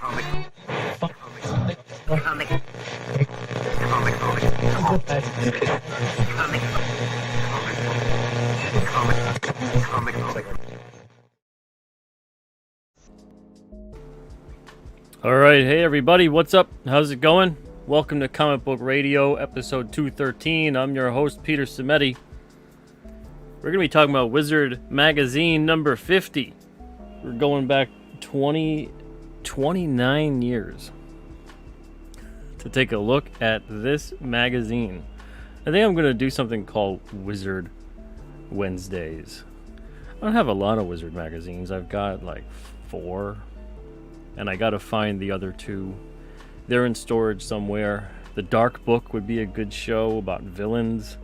Alright, hey everybody, what's up? How's it going? Welcome to Comic Book Radio, episode 213. I'm your host, Peter Cimetti. We're going to be talking about Wizard Magazine number 50. We're going back 29 years to take a look at this magazine. I think I'm going to do something called Wizard Wednesdays. I don't have a lot of Wizard magazines. I've got like 4. And I gotta find the other 2. They're in storage somewhere. The Dark Book would be a good show about villains.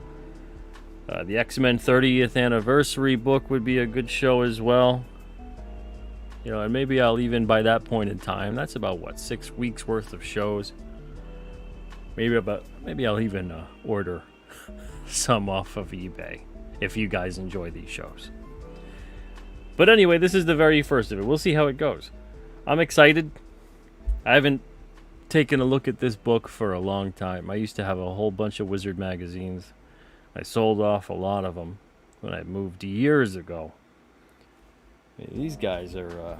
The X-Men 30th Anniversary book would be a good show as well. You know, and maybe I'll even, by that point in time, that's about, 6 weeks worth of shows. Maybe I'll even order some off of eBay, if you guys enjoy these shows. But anyway, this is the very first of it. We'll see how it goes. I'm excited. I haven't taken a look at this book for a long time. I used to have a whole bunch of Wizard magazines. I sold off a lot of them when I moved years ago. These guys are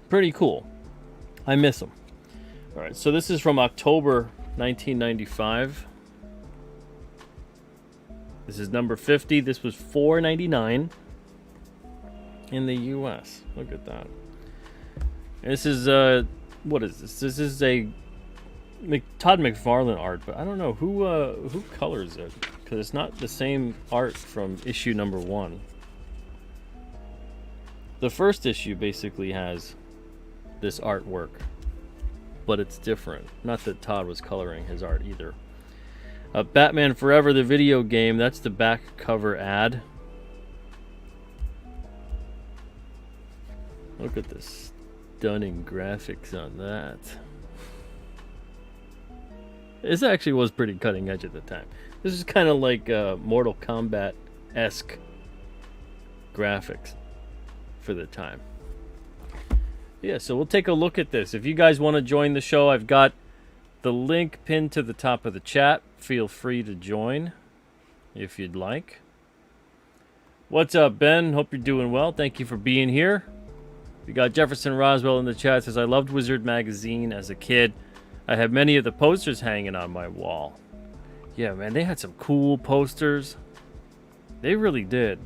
pretty cool. I miss them. Alright, so this is from October 1995. This is number 50. This was $4.99 in the US. Look at that. This is, what is this? This is a Todd McFarlane art, but I don't know who colors it, because it's not the same art from issue number 1. The first issue basically has this artwork, but it's different. Not that Todd was coloring his art either. Batman Forever, the video game, that's the back cover ad. Look at this stunning graphics on that. This actually was pretty cutting edge at the time. This is kind of like Mortal Kombat-esque graphics for the time. Yeah, so we'll take a look at this. If you guys want to join the show, I've got the link pinned to the top of the chat. Feel free to join if you'd like. What's up, Ben? Hope you're doing well. Thank you for being here. We got Jefferson Roswell in the chat. Says, I loved Wizard Magazine as a kid. I have many of the posters hanging on my wall. Yeah, man, they had some cool posters. They really did.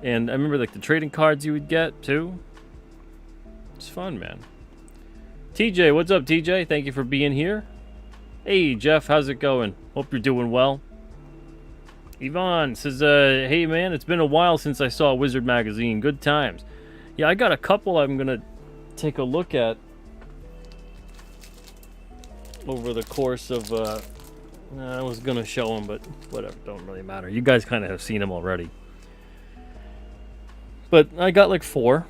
And I remember like the trading cards you would get too. It's fun, man. TJ, what's up, TJ? Thank you for being here. Hey, Jeff, how's it going? Hope you're doing well. Yvonne says, hey, man, it's been a while since I saw Wizard Magazine. Good times. Yeah, I got a couple I'm going to take a look at over the course of, I was going to show them, but whatever, don't really matter. You guys kind of have seen them already. But I got like 4.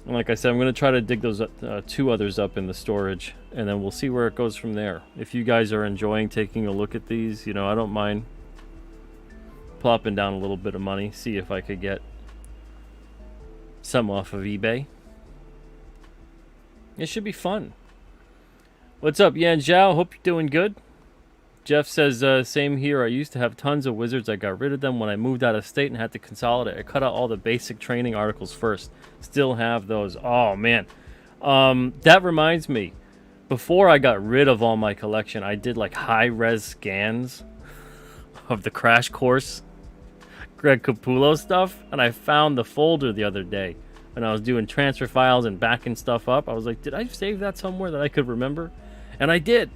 And like I said, I'm going to try to dig those 2 others up in the storage, and then we'll see where it goes from there. If you guys are enjoying taking a look at these, you know, I don't mind plopping down a little bit of money, see if I could get some off of eBay. It should be fun. What's up, Yan Zhao? Hope you're doing good. Jeff says, same here. I used to have tons of wizards. I got rid of them when I moved out of state and had to consolidate. I cut out all the basic training articles first. Still have those. Oh, man. That reminds me. Before I got rid of all my collection, I did like high-res scans of the Crash Course Greg Capullo stuff, and I found the folder the other day when I was doing transfer files and backing stuff up. I was like, did I save that somewhere that I could remember? And I did.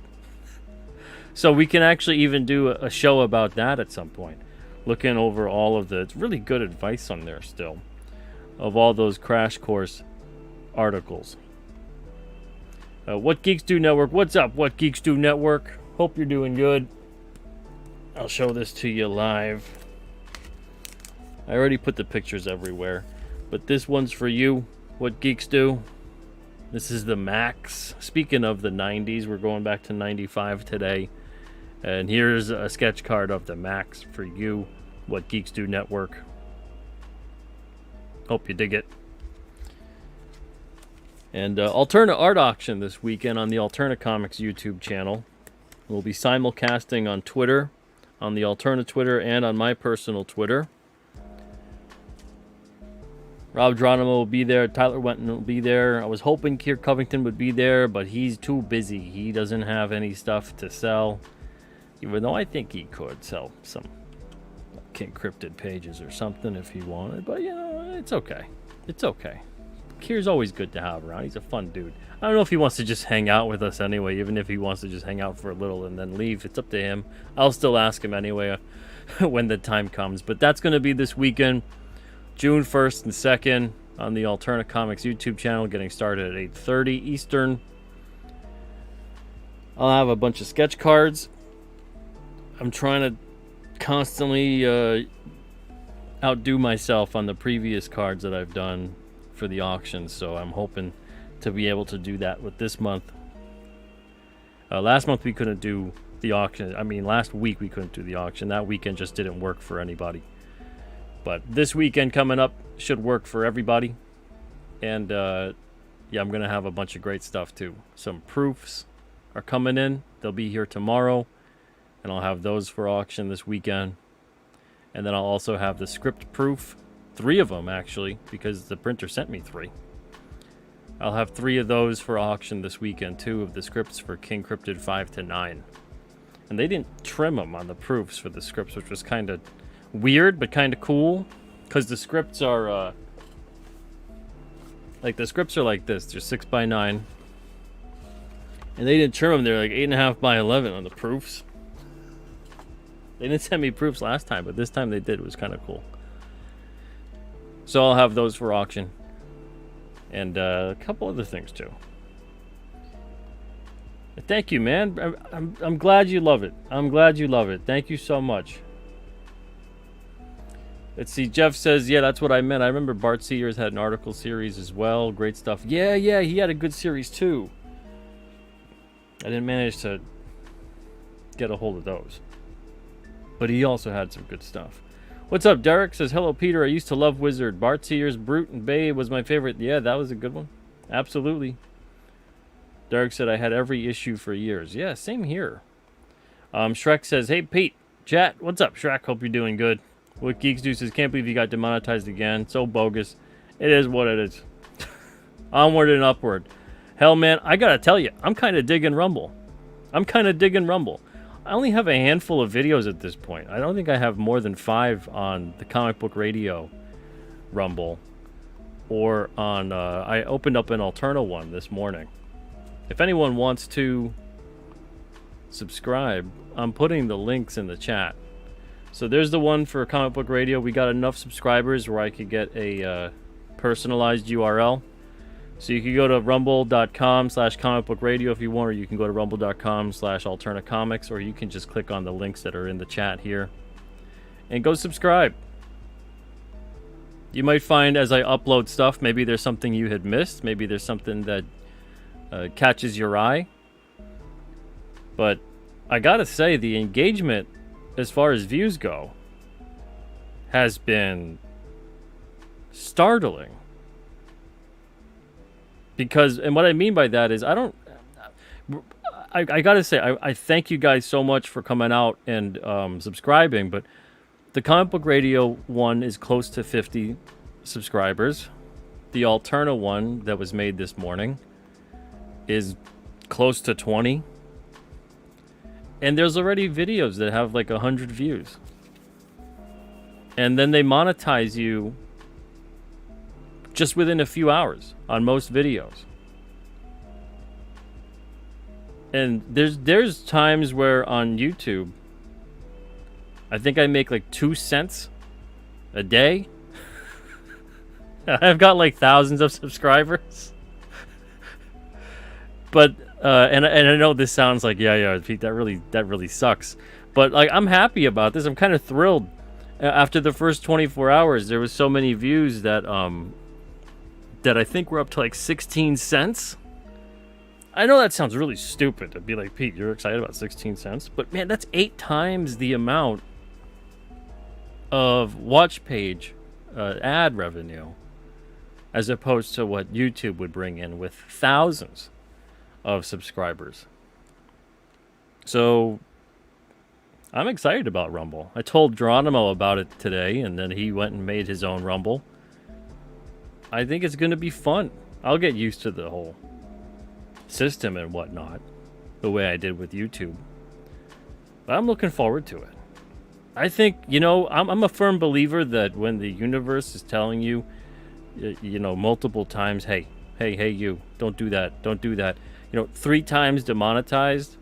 So we can actually even do a show about that at some point. Looking over all of it's really good advice on there still, of all those Crash Course articles. What Geeks Do Network? What's up, What Geeks Do Network? Hope you're doing good. I'll show this to you live. I already put the pictures everywhere, but this one's for you, What Geeks Do. This is the Max. Speaking of the 90s, we're going back to 95 today. And here's a sketch card of the Max for you, What Geeks Do Network. Hope you dig it. And Alterna Art Auction this weekend on the Alterna Comics YouTube channel. We'll be simulcasting on Twitter, on the Alterna Twitter, and on my personal Twitter. Rob Geronimo will be there. Tyler Wenton will be there. I was hoping Kier Covington would be there, but he's too busy. He doesn't have any stuff to sell, even though I think he could sell some encrypted pages or something if he wanted. But, you know, it's okay. It's okay. Kier's always good to have around. He's a fun dude. I don't know if he wants to just hang out with us anyway, even if he wants to just hang out for a little and then leave. It's up to him. I'll still ask him anyway when the time comes. But that's going to be this weekend. June 1st and 2nd on the Alterna Comics YouTube channel, getting started at 8:30 Eastern. I'll have a bunch of sketch cards. I'm trying to constantly outdo myself on the previous cards that I've done for the auction, so I'm hoping to be able to do that with this month. Last month we couldn't do the auction. I mean, last week we couldn't do the auction. That weekend just didn't work for anybody. But this weekend coming up should work for everybody. And, yeah, I'm going to have a bunch of great stuff, too. Some proofs are coming in. They'll be here tomorrow. And I'll have those for auction this weekend. And then I'll also have the script proof. 3 of them, actually, because the printer sent me 3. I'll have 3 of those for auction this weekend, 2 of the scripts for King Cryptid 5 to 9. And they didn't trim them on the proofs for the scripts, which was kind of weird, but kind of cool, because the scripts are like this. They're 6 by 9, and they didn't trim them. They're like 8.5 by 11 on the proofs. They didn't send me proofs last time, but this time they did. It was kind of cool. So I'll have those for auction, and a couple other things too. Thank you, man. I'm glad you love it. I'm glad you love it. Thank you so much. Let's see, Jeff says, yeah, that's what I meant. I remember Bart Sears had an article series as well. Great stuff. Yeah, he had a good series too. I didn't manage to get a hold of those. But he also had some good stuff. What's up, Derek? Says, hello, Peter. I used to love Wizard. Bart Sears, Brute, and Babe was my favorite. Yeah, that was a good one. Absolutely. Derek said, I had every issue for years. Yeah, same here. Shrek says, hey, Pete. Chat. What's up, Shrek? Hope you're doing good. What Geeks Do says, can't believe you got demonetized again. So bogus. It is what it is. Onward and upward. Hell, man, I gotta tell you, I'm kind of digging Rumble. I only have a handful of videos at this point. I don't think I have more than 5 on the Comic Book Radio Rumble. Or on, I opened up an Alterna one this morning. If anyone wants to subscribe, I'm putting the links in the chat. So there's the one for Comic Book Radio. We got enough subscribers where I could get a personalized URL. So you can go to rumble.com/comicbookradio if you want, or you can go to rumble.com/alternacomics, or you can just click on the links that are in the chat here and go subscribe. You might find as I upload stuff, maybe there's something you had missed. Maybe there's something that catches your eye. But I gotta say, the engagement as far as views go has been startling. Because, and what I mean by that is, I gotta say, I thank you guys so much for coming out and subscribing, but the Comic Book Radio one is close to 50 subscribers. The Alterna one that was made this morning is close to 20. And there's already videos that have like 100 views. And then they monetize you just within a few hours on most videos. And there's times where on YouTube, I think I make like 2 cents a day. I've got like thousands of subscribers. But and I know this sounds like yeah, Pete, that really sucks. But like, I'm happy about this. I'm kind of thrilled. After the first 24 hours, there was so many views that that I think we're up to like 16 cents. I know that sounds really stupid to be like, Pete, you're excited about 16 cents, but man, that's 8 times the amount of watch page ad revenue as opposed to what YouTube would bring in with thousands of subscribers. So I'm excited about Rumble. I told Geronimo about it today, and then he went and made his own Rumble. I think it's going to be fun. I'll get used to the whole system and whatnot, the way I did with YouTube. But I'm looking forward to it. I think, I'm a firm believer that when the universe is telling you, multiple times, hey, you, don't do that, don't do that. 3 times demonetized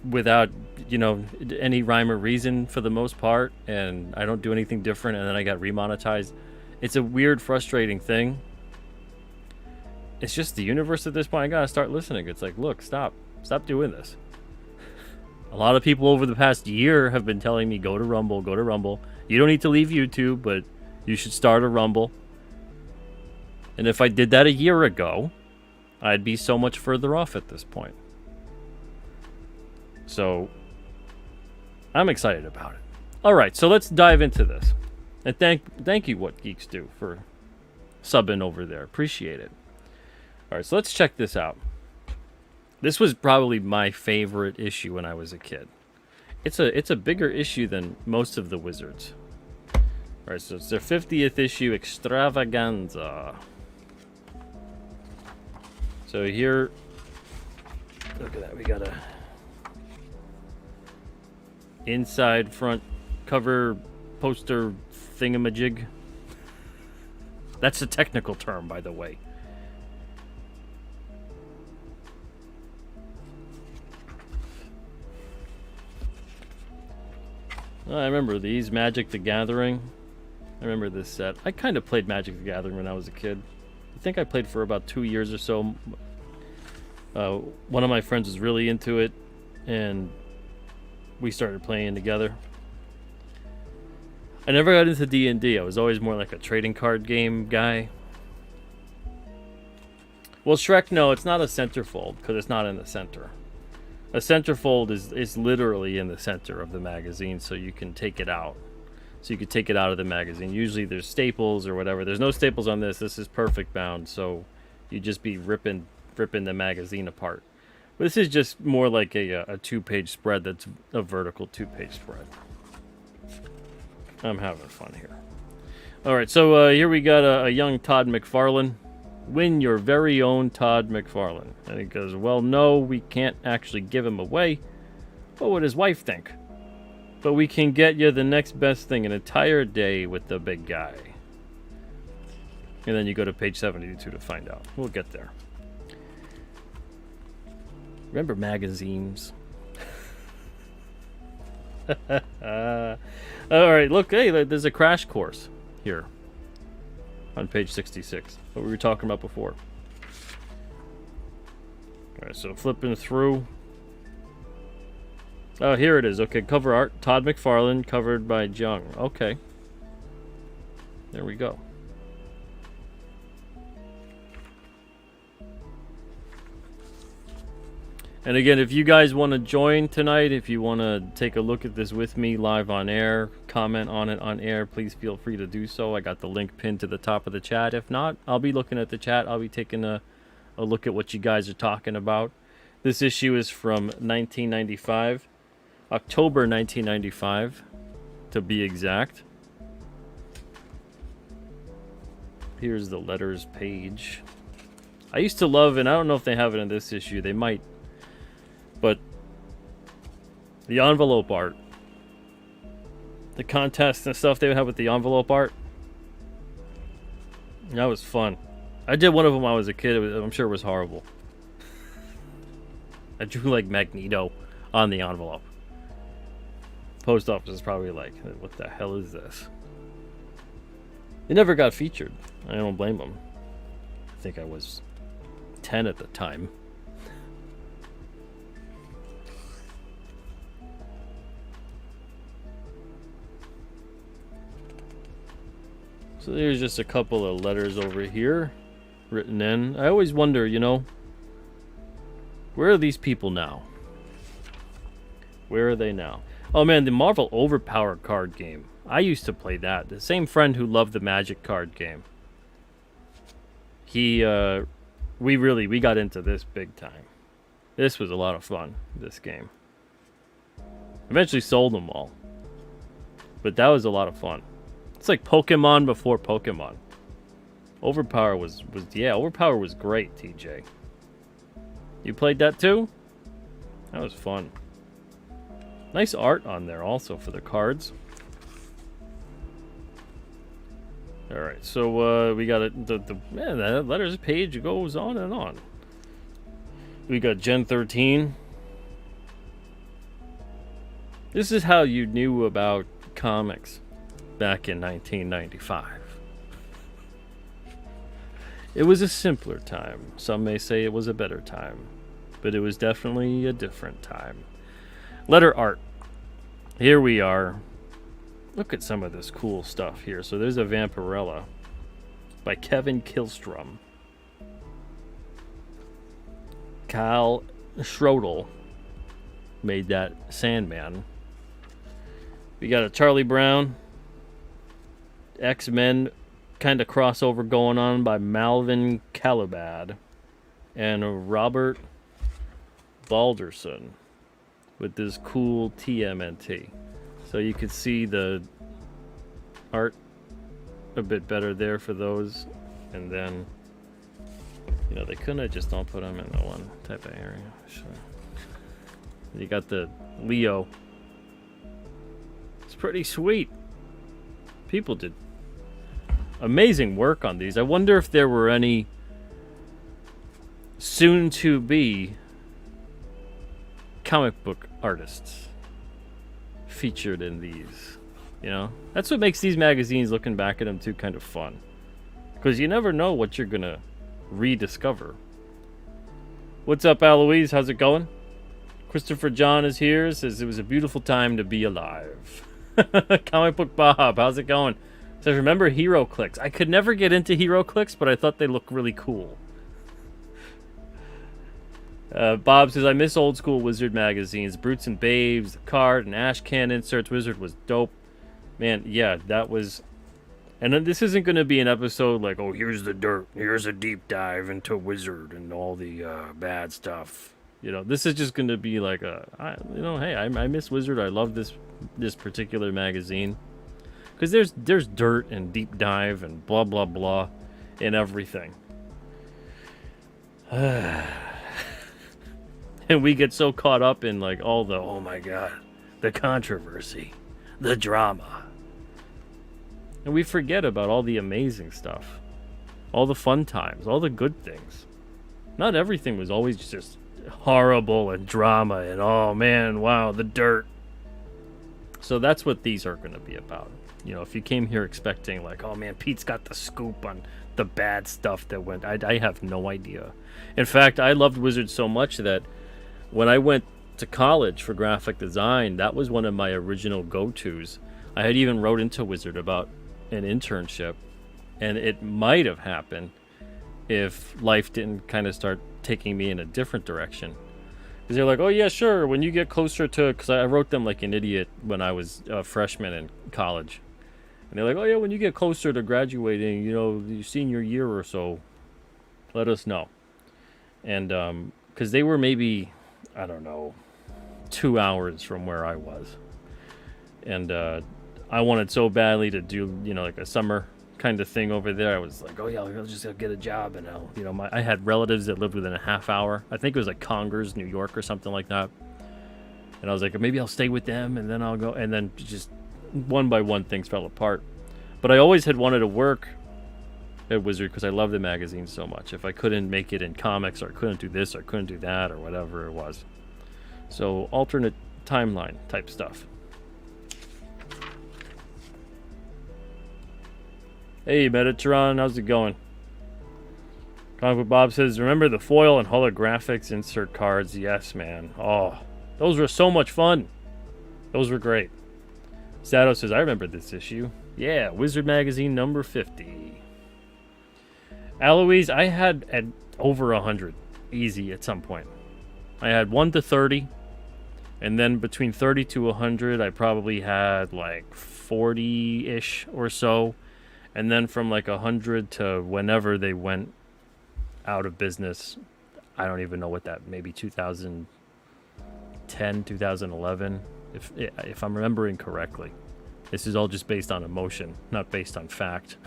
without, any rhyme or reason for the most part, and I don't do anything different, and then I got remonetized. It's a weird, frustrating thing. It's just the universe at this point. I gotta start listening. It's like, look, stop doing this. A lot of people over the past year have been telling me, go to Rumble, go to Rumble. You don't need to leave YouTube, but you should start a Rumble. And if I did that a year ago, I'd be so much further off at this point. So, I'm excited about it. All right, so let's dive into this. And thank you, What Geeks Do, for subbing over there. Appreciate it. All right, so let's check this out. This was probably my favorite issue when I was a kid. It's a bigger issue than most of the Wizards. All right, so it's their 50th issue extravaganza. So here, look at that. We got a inside front cover poster thingamajig. That's a technical term, by the way. I remember these, Magic the Gathering. I remember this set. I kind of played Magic the Gathering when I was a kid. I think I played for about 2 years or so. One of my friends was really into it, and we started playing together. I never got into D&D. I was always more like a trading card game guy. Well, Shrek, no, it's not a centerfold, because it's not in the center. A centerfold is literally in the center of the magazine, so you can take it out. So you could take it out of the magazine. Usually there's staples or whatever. There's no staples on this. This is perfect bound, so you'd just be ripping the magazine apart. But this is just more like a 2-page spread that's a vertical 2-page spread. I'm having fun here. All right, so here we got a young Todd McFarlane. Win your very own Todd McFarlane. And he goes, well, no, we can't actually give him away. What would his wife think? But we can get you the next best thing, an entire day with the big guy. And then you go to page 72 to find out. We'll get there. Remember magazines? All right, look, hey, there's a crash course here on page 66, what we were talking about before. All right, so flipping through. Oh, here it is. Okay, cover art, Todd McFarlane, covered by Jung. Okay. There we go. And again, if you guys want to join tonight, if you want to take a look at this with me live on air, comment on it on air, please feel free to do so. I got the link pinned to the top of the chat. If not, I'll be looking at the chat. I'll be taking a look at what you guys are talking about. This issue is from 1995, October 1995, to be exact. Here's the letters page. I used to love, and I don't know if they have it in this issue, they might, but the envelope art, the contests and stuff they would have with the envelope art, that was fun. I did one of them when I was a kid. I'm sure it was horrible. I drew like Magneto on the envelope. Post office is probably like, what the hell is this? It never got featured. I don't blame them. I think I was 10 at the time. So there's just a couple of letters over here written in. I always wonder, where are these people now? Where are they now? Oh man, the Marvel Overpower card game. I used to play that. The same friend who loved the Magic card game. we got into this big time. This was a lot of fun, this game. Eventually sold them all. But that was a lot of fun. It's like Pokemon before Pokemon. Overpower was great, TJ. You played that too? That was fun. Nice art on there also for the cards. Alright, so we got the letters page goes on and on. We got Gen 13. This is how you knew about comics back in 1995. It was a simpler time. Some may say it was a better time, but it was definitely a different time. Letter art. Here we are. Look at some of this cool stuff here. So there's a Vampirella by Kevin Killstrom. Kyle Schrodel made that Sandman. We got a Charlie Brown X-Men kind of crossover going on by Malvin Calabad and Robert Balderson with this cool TMNT. So you could see the art a bit better there for those. And then, you know, they couldn't have just don't put them in the one type of area. Sure. You got the Leo. It's pretty sweet. People did amazing work on these. I wonder if there were any soon-to-be comic book artists featured in these. You know, that's what makes these magazines, looking back at them too, kind of fun, because you never know what you're gonna rediscover. What's up, Aloise? How's it going? Christopher John is here. Says it was a beautiful time to be alive. Comic Book Bob, how's it going? Says remember Hero Clicks. I could never get into Hero Clicks, but I thought they looked really cool. Bob says I miss old school Wizard magazines, Brutes and Babes, the card and ash can inserts. Wizard was dope, man. Yeah, that was. And then this isn't going to be an episode like, oh, here's the dirt, here's a deep dive into Wizard and all the bad stuff. You know, this is just going to be like hey, I miss Wizard. I love this particular magazine. Because there's dirt and deep dive and blah, blah, blah in everything. And we get so caught up in like all the, oh my god, the controversy, the drama. And we forget about all the amazing stuff. All the fun times, all the good things. Not everything was always just horrible and drama and oh man, wow, the dirt. So that's what these are going to be about. You know, if you came here expecting like, oh man, Pete's got the scoop on the bad stuff that went, I have no idea. In fact, I loved Wizard so much that when I went to college for graphic design, that was one of my original go-tos. I had even wrote into Wizard about an internship, and it might have happened if life didn't kind of start taking me in a different direction. Because they're like, oh yeah, sure, when you get closer to, because I wrote them like an idiot when I was a freshman in college. And they're like, oh yeah, when you get closer to graduating, you know, your senior year or so, let us know. And because they were maybe, I don't know, 2 hours from where I was. And I wanted so badly to do, you know, like a summer kind of thing over there. I was like, oh yeah, I'll just get a job. And I'll, you know, I had relatives that lived within a half hour. I think it was like Congers, New York or something like that. And I was like, maybe I'll stay with them and then I'll go. And then just one by one things fell apart. But I always had wanted to work at Wizard because I love the magazine so much. If I couldn't make it in comics or I couldn't do this or I couldn't do that or whatever it was. So alternate timeline type stuff. Hey Metatron, how's it going? Comic Book Bob says, remember the foil and holographics insert cards? Yes, man. Oh, those were so much fun. Those were great. Sato says, I remember this issue. Yeah, Wizard Magazine number 50. Aloise, I had at over 100. Easy at some point. I had 1 to 30. And then between 30 to 100, I probably had like 40-ish or so. And then from like 100 to whenever they went out of business. I don't even know what that, maybe 2010, 2011, if I'm remembering correctly. This is all just based on emotion, not based on fact.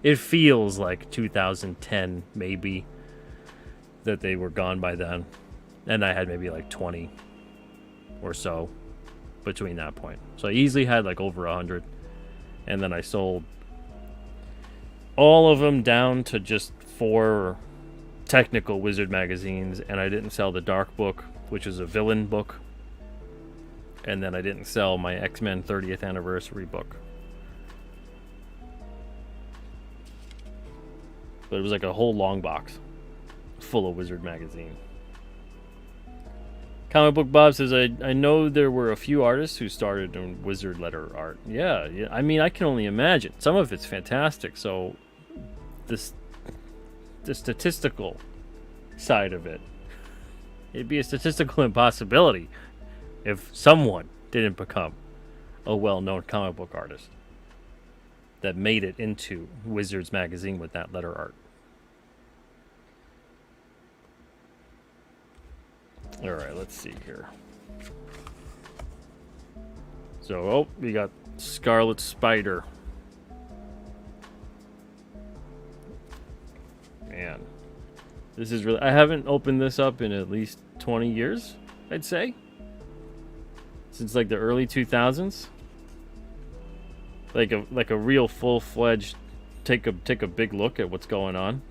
It feels like 2010, maybe, that they were gone by then. And I had maybe like 20 or so between that point. So I easily had like over 100. And then I sold all of them down to just 4 technical Wizard magazines. And I didn't sell the Dark Book, which is a villain book. And then I didn't sell my X-Men 30th anniversary book. But it was like a whole long box full of Wizard magazine. Comic Book Bob says, I know there were a few artists who started in Wizard letter art. Yeah, I mean, I can only imagine. Some of it's fantastic. So the statistical side of it, it'd be a statistical impossibility if someone didn't become a well-known comic book artist that made it into Wizards magazine with that letter art. All right, let's see here. So, we got Scarlet Spider. Man, this is really... I haven't opened this up in at least 20 years, I'd say. Since like the early 2000s. Like a real full-fledged take a big look at what's going on.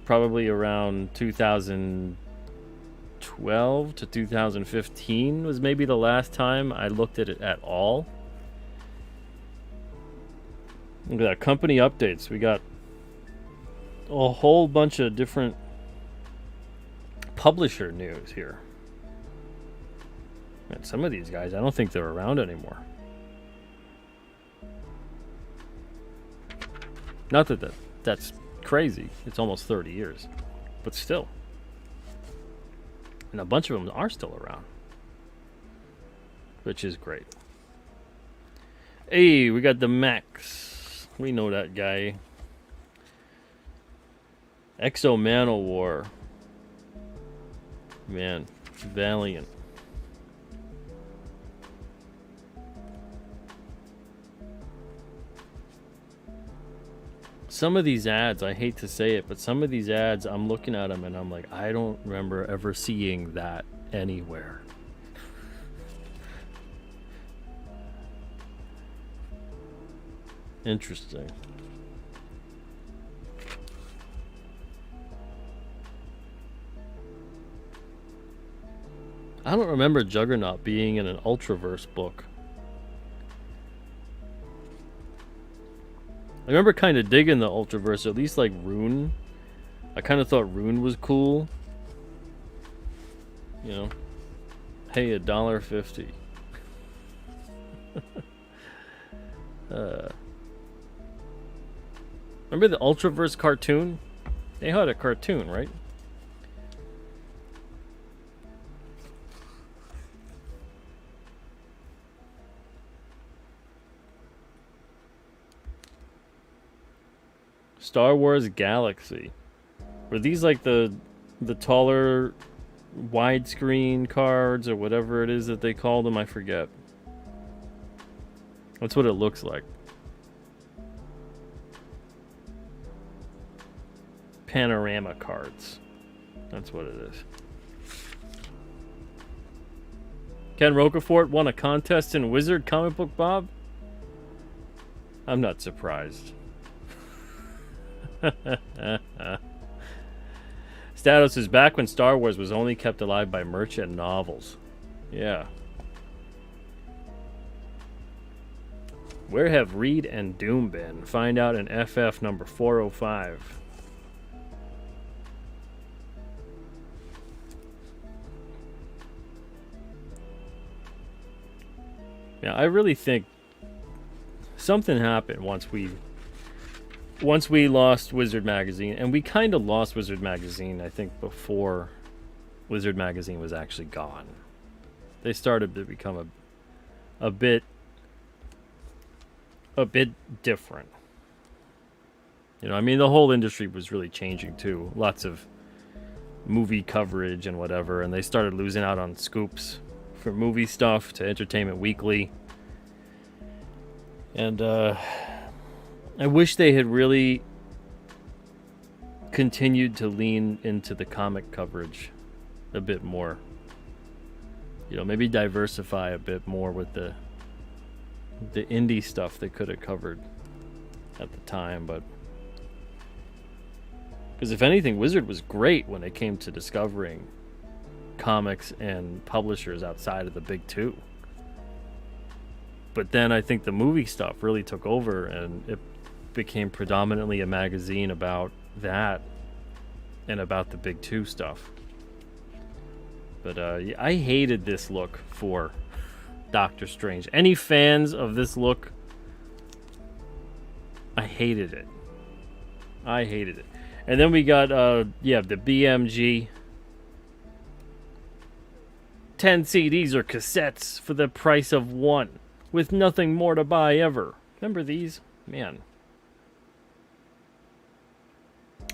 Probably around 2012 to 2015 was maybe the last time I looked at it at all. Look at that, company updates. We got a whole bunch of different publisher news here. And some of these guys, I don't think they're around anymore. Not that that's crazy. It's almost 30 years. But still. And a bunch of them are still around. Which is great. Hey, we got the Max. We know that guy. Exo Manowar. Man, Valiant. Some of these ads, I hate to say it, but some of these ads, I'm looking at them and I'm like, I don't remember ever seeing that anywhere. Interesting. I don't remember Juggernaut being in an Ultraverse book. I remember kind of digging the Ultraverse, at least like Rune. I kind of thought Rune was cool. You know? Hey, $1.50. Remember the Ultraverse cartoon? They had a cartoon, right? Star Wars Galaxy. Were these like the taller widescreen cards or whatever it is that they call them? I forget. That's what it looks like. Panorama cards. That's what it is. Ken Rocafort won a contest in Wizard Comic Book Bob? I'm not surprised. Status is back when Star Wars was only kept alive by merch and novels. Yeah. Where have Reed and Doom been? Find out in FF number 405. Yeah, I really think something happened once we lost Wizard Magazine, and we kind of lost Wizard Magazine, I think, before Wizard Magazine was actually gone. They started to become a bit different. You know, I mean, the whole industry was really changing too. Lots of movie coverage and whatever, and they started losing out on scoops from movie stuff to Entertainment Weekly. And I wish they had really continued to lean into the comic coverage a bit more. You know, maybe diversify a bit more with the indie stuff they could have covered at the time. But because if anything, Wizard was great when it came to discovering comics and publishers outside of the big two. But then I think the movie stuff really took over, and it became predominantly a magazine about that and about the big two stuff. But I hated this look for Doctor Strange. Any fans of this look? I hated it. I hated it. And then we got, the BMG 10 CDs or cassettes for the price of one, with nothing more to buy ever. Remember these? Man.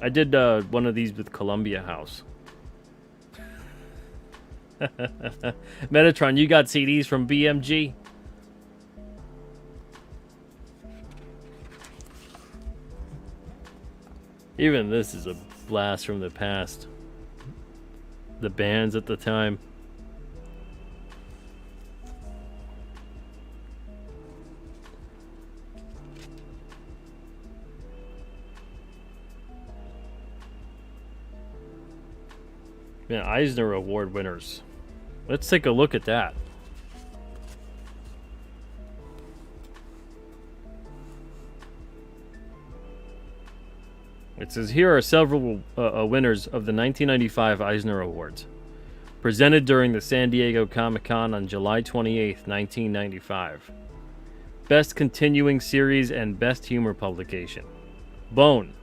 I did one of these with Columbia House. Metatron, you got CDs from BMG? Even this is a blast from the past. The bands at the time. Man, Eisner Award winners. Let's take a look at that. It says here are several winners of the 1995 Eisner Awards, presented during the San Diego Comic-Con on July 28, 1995. Best Continuing Series and Best Humor Publication. Bone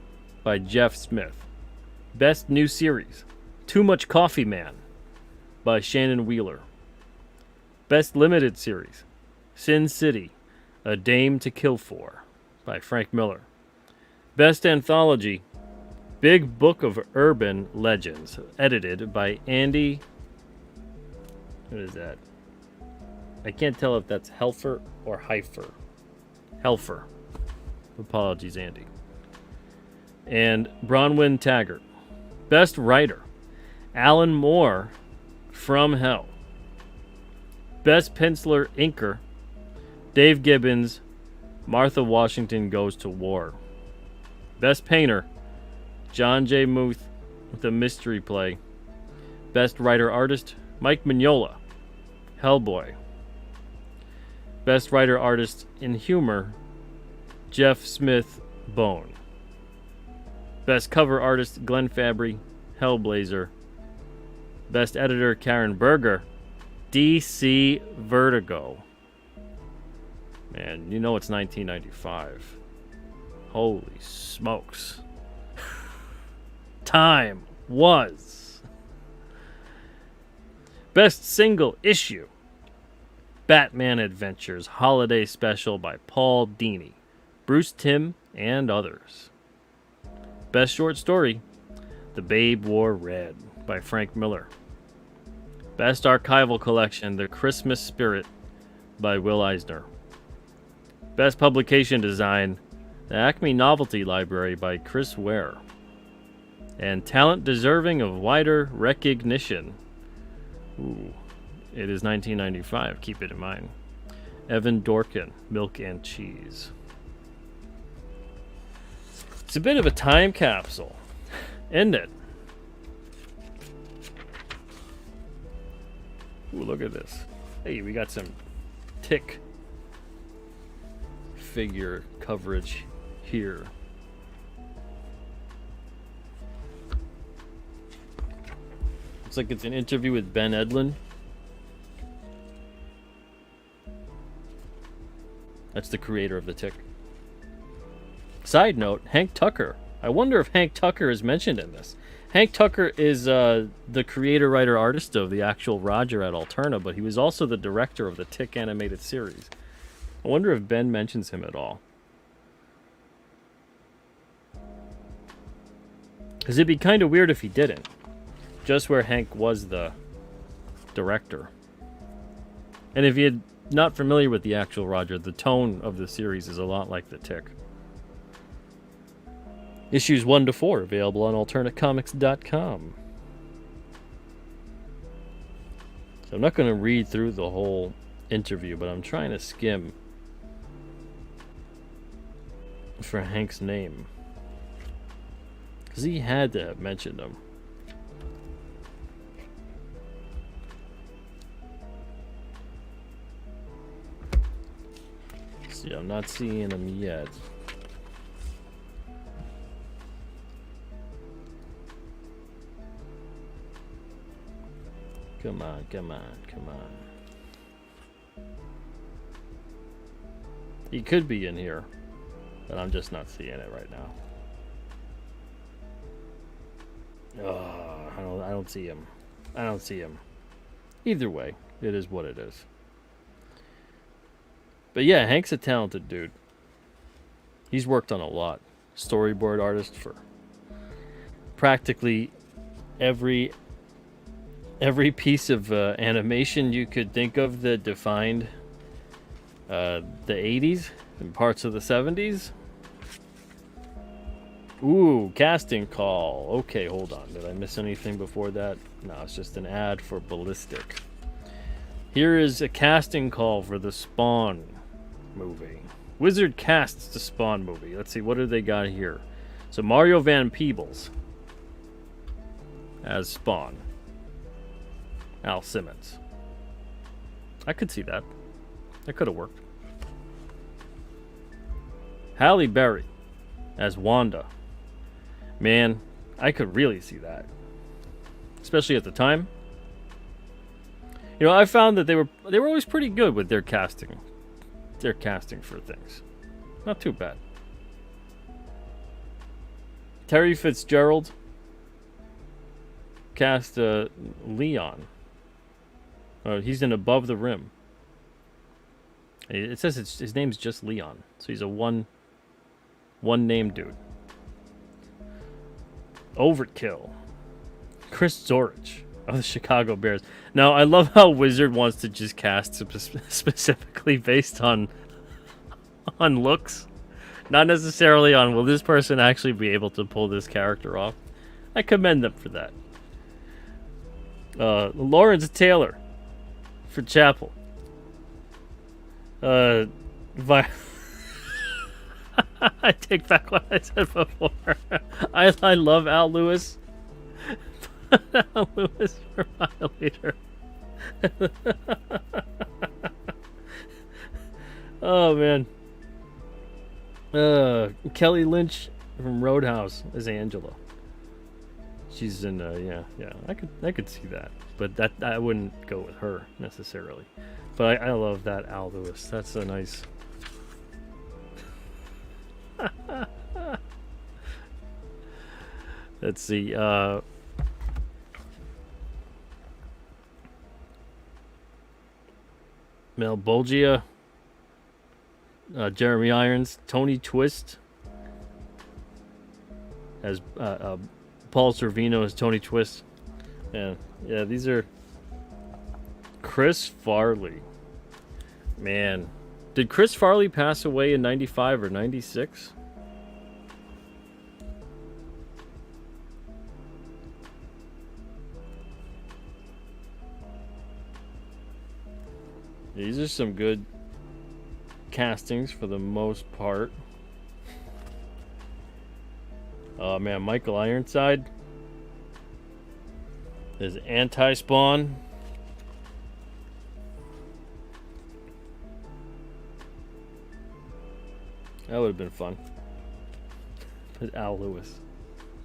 by Jeff Smith. Best New Series. Too Much Coffee Man by Shannon Wheeler. Best Limited Series. Sin City, A Dame to Kill For by Frank Miller. Best Anthology, Big Book of Urban Legends, edited by Andy. What is that? I can't tell if that's Helfer or Heifer. Helfer. Apologies, Andy. And Bronwyn Taggart. Best Writer, Alan Moore, From Hell. Best Penciler Inker, Dave Gibbons, Martha Washington Goes to War. Best Painter, John J. Muth with a mystery play. Best Writer-Artist, Mike Mignola, Hellboy. Best Writer-Artist in Humor, Jeff Smith, Bone. Best Cover Artist, Glenn Fabry, Hellblazer. Best Editor, Karen Berger, DC Vertigo. Man, you know it's 1995. Holy smokes. Time was. Best Single Issue, Batman Adventures Holiday Special by Paul Dini, Bruce Timm, and others. Best Short Story, The Babe Wore Red by Frank Miller. Best Archival Collection, The Christmas Spirit by Will Eisner. Best Publication Design, The Acme Novelty Library by Chris Ware. And Talent Deserving of Wider Recognition. Ooh, it is 1995, keep it in mind. Evan Dorkin, Milk and Cheese. It's a bit of a time capsule, isn't it? Ooh, look at this. Hey, we got some Tick figure coverage here. Looks like it's an interview with Ben Edlund. That's the creator of the Tick. Side note, Hank Tucker. I wonder if Hank Tucker is mentioned in this. Hank Tucker is the creator, writer, artist of the actual Roger at Alterna, but he was also the director of the Tick animated series. I wonder if Ben mentions him at all. Because it'd be kind of weird if he didn't. Just where Hank was the director. And if you're not familiar with the actual Roger, the tone of the series is a lot like The Tick. Issues 1 to 4 available on alternatecomics.com. So I'm not going to read through the whole interview, but I'm trying to skim for Hank's name. Because he had to have mentioned him. See, I'm not seeing him yet. Come on, come on, come on. He could be in here, but I'm just not seeing it right now. I don't see him. I don't see him. Either way, it is what it is. But yeah, Hank's a talented dude. He's worked on a lot. Storyboard artist for practically every piece of animation you could think of that defined the 80s and parts of the 70s. Ooh, casting call. Okay, hold on. Did I miss anything before that? No, it's just an ad for Ballistic. Here is a casting call for the Spawn movie. Wizard casts the Spawn movie. Let's see, what do they got here? So Mario Van Peebles as Spawn. Al Simmons. I could see that. That could have worked. Halle Berry as Wanda. Man, I could really see that. Especially at the time. You know, I found that they were always pretty good with their casting. Their casting for things. Not too bad. Terry Fitzgerald cast Leon. He's in Above the Rim. It says his name's just Leon, so he's a one name dude. Overkill. Chris Zorich of the Chicago Bears. Now, I love how Wizard wants to just cast specifically based on looks, not necessarily on will this person actually be able to pull this character off. I commend them for that. Lawrence Taylor for Chapel. I take back what I said before. I love Al Lewis. Al Lewis for Violator. Oh man. Kelly Lynch from Roadhouse as Angela. She's in yeah. I could see that, but that I wouldn't go with her necessarily. But I love that Al Lewis. That's so nice. Let's see. Mel Bolgia, Jeremy Irons, Tony Twist as Paul Sorvino as Tony Twist. Yeah, these are Chris Farley. Man, did Chris Farley pass away in 95 or 96? These are some good castings for the most part. Oh man, Michael Ironside is Anti-Spawn. That would have been fun. But Al Lewis.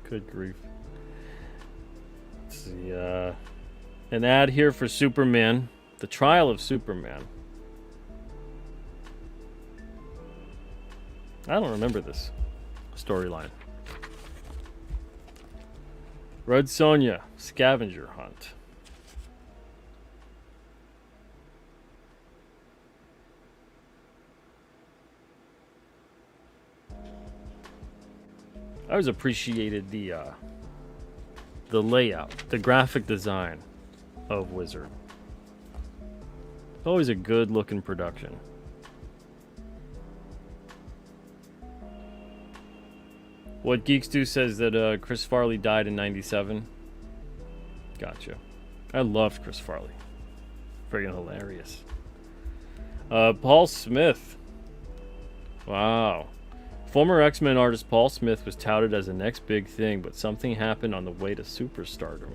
Good grief. Let's see, an ad here for Superman. The Trial of Superman. I don't remember this storyline. Red Sonja, Scavenger Hunt. I always appreciated the the layout, the graphic design of Wizard. Always a good looking production. What Geeks Do says that Chris Farley died in 97. Gotcha. I loved Chris Farley. Friggin' hilarious. Paul Smith. Wow. Former X-Men artist Paul Smith was touted as the next big thing, but something happened on the way to superstardom.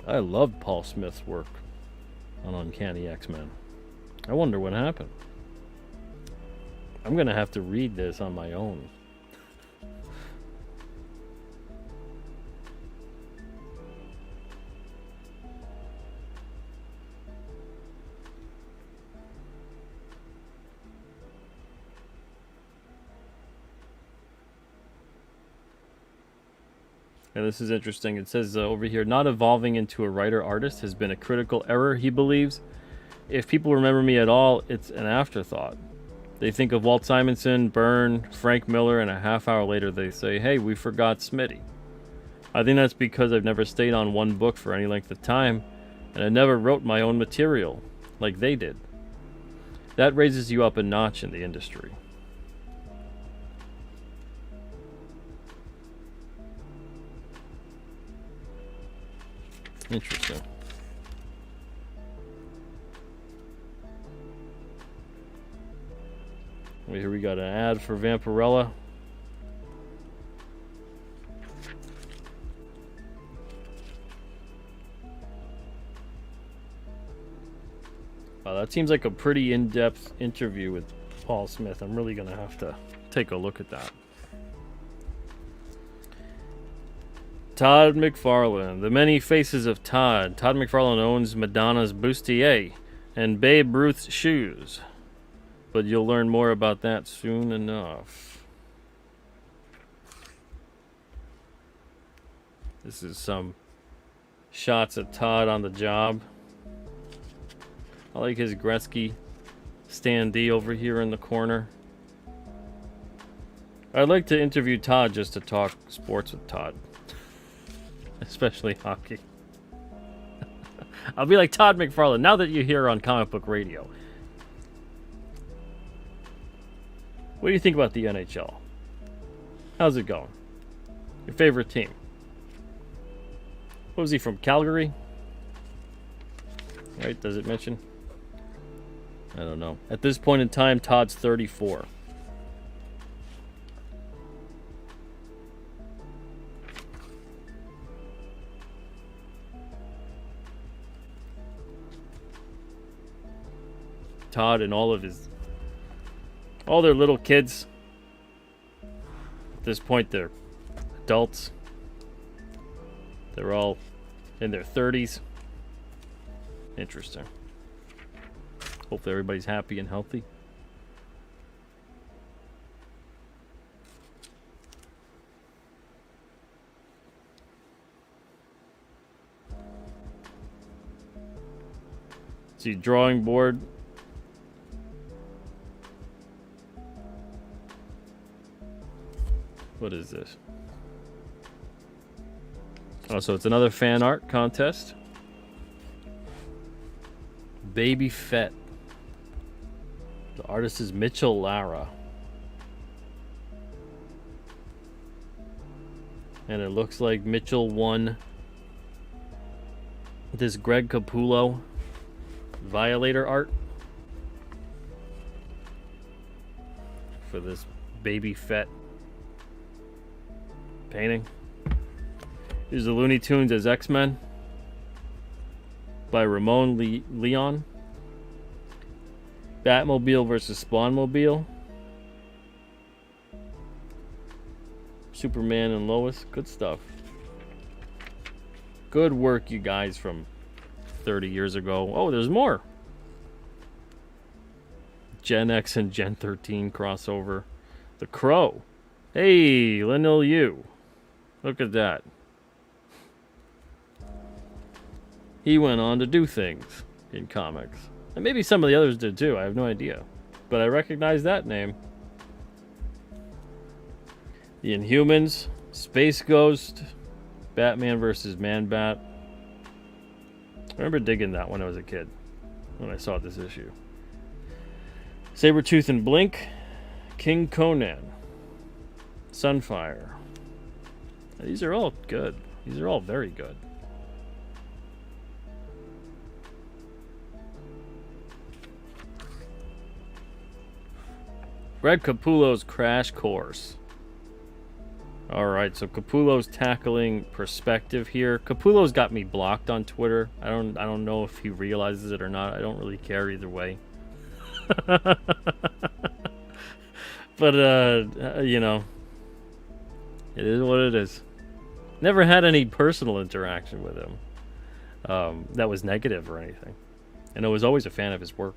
I loved Paul Smith's work on Uncanny X-Men. I wonder what happened. I'm gonna have to read this on my own. And this is interesting. It says over here, not evolving into a writer-artist has been a critical error, he believes. If people remember me at all, it's an afterthought. They think of Walt Simonson, Byrne, Frank Miller, and a half hour later they say, hey, we forgot Smitty. I think that's because I've never stayed on one book for any length of time, and I never wrote my own material, like they did. That raises you up a notch in the industry. Interesting. Here we got an ad for Vampirella. Wow, that seems like a pretty in-depth interview with Paul Smith. I'm really going to have to take a look at that. Todd McFarlane. The Many Faces of Todd. Todd McFarlane owns Madonna's bustier and Babe Ruth's shoes. But you'll learn more about that soon enough. This is some shots of Todd on the job. I like his Gretzky standee over here in the corner. I'd like to interview Todd just to talk sports with Todd. Especially hockey. I'll be like, Todd McFarlane, now that you're here on Comic Book Radio, what do you think about the NHL? How's it going? Your favorite team? What was he from? Calgary? Right, does it mention? I don't know. At this point in time, Todd's 34. Todd and all their little kids. At this point, they're adults. They're all in their 30s. Interesting. Hopefully everybody's happy and healthy. See, drawing board. What is this? Oh, so it's another fan art contest. Baby Fett. The artist is Mitchell Lara. And it looks like Mitchell won this Greg Capullo Violator art for this Baby Fett painting. Here's the Looney Tunes as X-Men by Ramon Leon. Batmobile versus Spawnmobile. Superman and Lois. Good stuff. Good work, you guys, from 30 years ago. Oh, there's more. Gen X and Gen 13 crossover. The Crow. Hey, Lionel Yu. Look at that. He went on to do things in comics. And maybe some of the others did too. I have no idea. but I recognize that name. The Inhumans, Space Ghost, Batman versus Man-Bat. I remember digging that when I was a kid, when I saw this issue. Sabretooth and Blink, King Conan, Sunfire. These are all good. These are all very good. Greg Capullo's Crash Course. Alright, so Capullo's tackling perspective here. Capullo's got me blocked on Twitter. I don't know if he realizes it or not. I don't really care either way. But you know, it is what it is. Never had any personal interaction with him that was negative or anything. And I was always a fan of his work.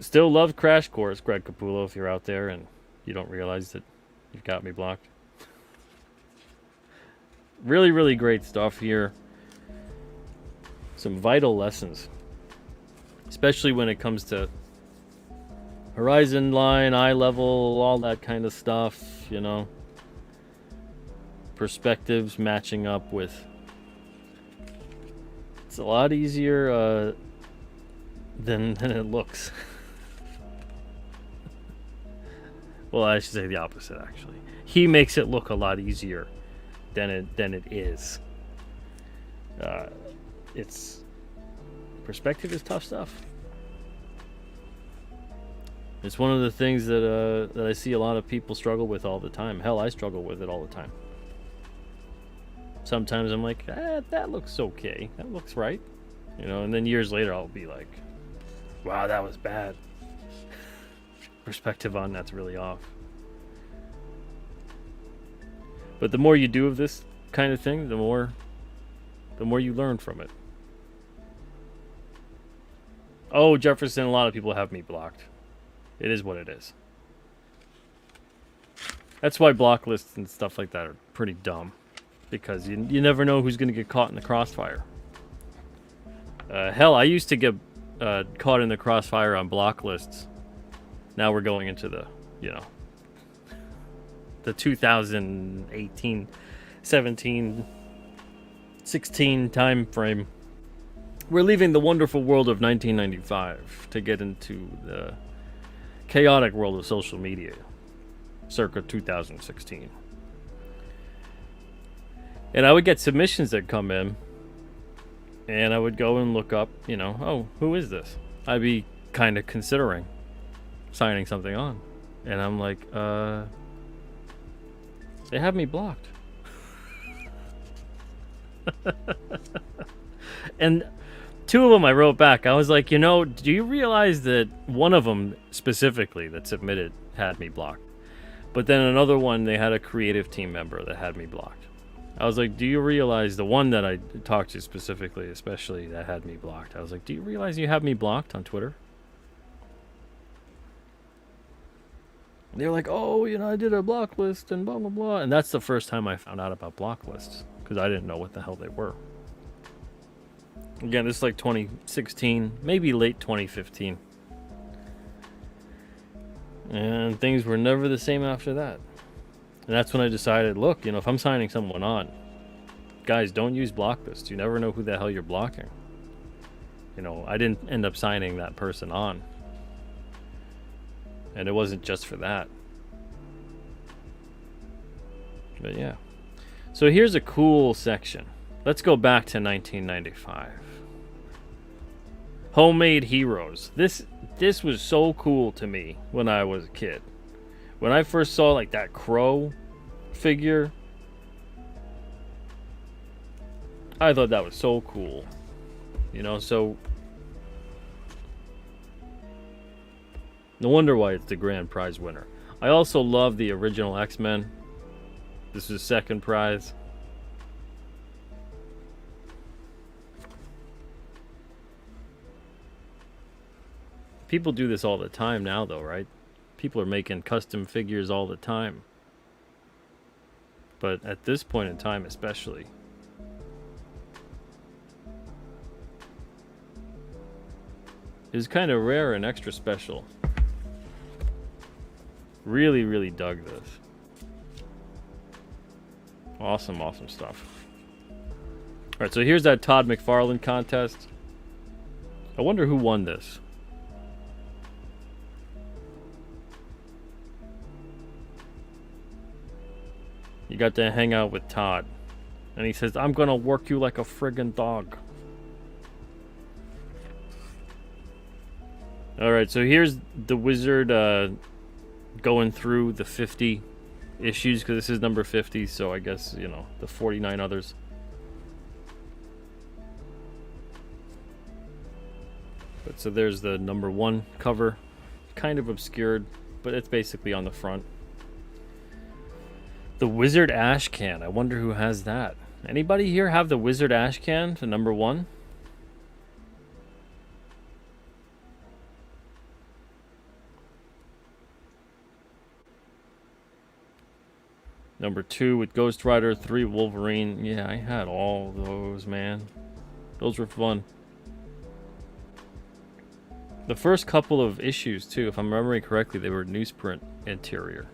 Still love Crash Course, Greg Capullo, if you're out there and you don't realize that you've got me blocked. Really, really great stuff here. Some vital lessons. Especially when it comes to horizon line, eye level, all that kind of stuff, you know. Perspectives matching up with... It's a lot easier than it looks. Well, I should say the opposite, actually. He makes it look a lot easier than it is. It's... Perspective is tough stuff. It's one of the things that I see a lot of people struggle with all the time. Hell, I struggle with it all the time. Sometimes I'm like, that looks okay. That looks right. You know, and then years later I'll be like, wow, that was bad. Perspective on that's really off. But the more you do of this kind of thing, the more you learn from it. Oh, Jefferson, a lot of people have me blocked. It is what it is. That's why block lists and stuff like that are pretty dumb. Because you never know who's going to get caught in the crossfire. Hell, I used to get caught in the crossfire on block lists. Now we're going into the, you know, the 2018, 17, 16 time frame. We're leaving the wonderful world of 1995 to get into the chaotic world of social media, circa 2016. And I would get submissions that come in, and I would go and look up, you know, oh, who is this? I'd be kind of considering signing something on. And I'm like, they have me blocked. And two of them I wrote back. I was like, you know, do you realize that one of them specifically that submitted had me blocked? But then another one, they had a creative team member that had me blocked. I was like, do you realize the one that I talked to specifically, especially, that had me blocked? I was like, do you realize you have me blocked on Twitter? And they were like, oh, you know, I did a block list and blah, blah, blah. And that's the first time I found out about block lists, because I didn't know what the hell they were. Again, this is like 2016, maybe late 2015. And things were never the same after that. And that's when I decided, look, you know, if I'm signing someone on, guys, don't use block lists. You never know who the hell you're blocking. You know, I didn't end up signing that person on. And it wasn't just for that. But yeah. So here's a cool section. Let's go back to 1995. Homemade Heroes. This was so cool to me when I was a kid. When I first saw like that crow figure, I thought that was so cool. You know, so no wonder why it's the grand prize winner. I also love the original X-Men. This is second prize. People do this all the time now, though, right? People are making custom figures all the time. But at this point in time, especially. is kind of rare and extra special. Really, really dug this. Awesome, awesome stuff. Alright, so here's that Todd McFarlane contest. I wonder who won this. You got to hang out with Todd. And he says, I'm gonna work you like a friggin' dog. Alright, so here's the wizard going through the 50 issues, because this is number 50, so I guess, you know, the 49 others. But so there's the number 1 cover. Kind of obscured, but it's basically on the front. The Wizard Ash Can. I wonder who has that. Anybody here have the Wizard Ash Can to number 1? Number 2 with Ghost Rider, 3 Wolverine. Yeah, I had all those, man. Those were fun. The first couple of issues, too, if I'm remembering correctly, they were newsprint interior.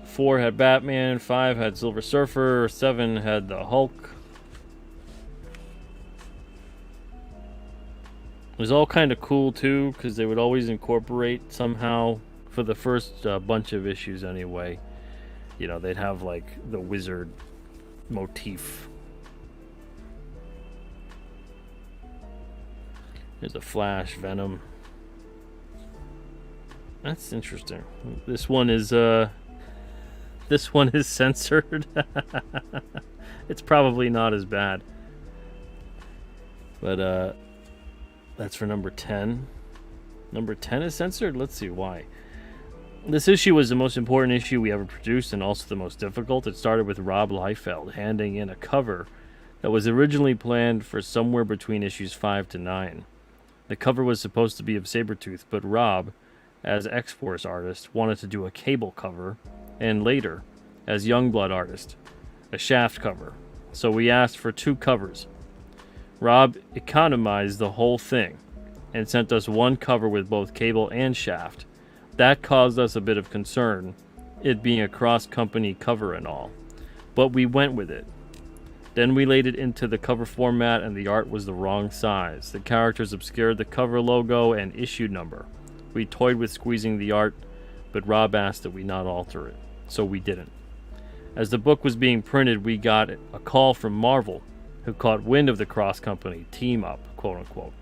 4 had Batman, 5 had Silver Surfer, 7 had the Hulk. It was all kind of cool, too, because they would always incorporate somehow, for the first bunch of issues anyway, you know, they'd have, like, the wizard motif. There's a Flash, Venom. That's interesting. This one is censored. It's probably not as bad. But that's for number 10. Number 10 is censored? Let's see why. This issue was the most important issue we ever produced and also the most difficult. It started with Rob Liefeld handing in a cover that was originally planned for somewhere between issues 5 to 9. The cover was supposed to be of Sabretooth, but Rob, as X-Force artist, wanted to do a Cable cover, and later, as Youngblood artist, a Shaft cover. So we asked for 2 covers. Rob economized the whole thing and sent us 1 cover with both Cable and Shaft. That caused us a bit of concern, it being a cross-company cover and all. But we went with it. Then we laid it into the cover format and the art was the wrong size. The characters obscured the cover logo and issue number. We toyed with squeezing the art, but Rob asked that we not alter it, so we didn't. As the book was being printed, we got a call from Marvel, who caught wind of the cross-company team-up, quote-unquote.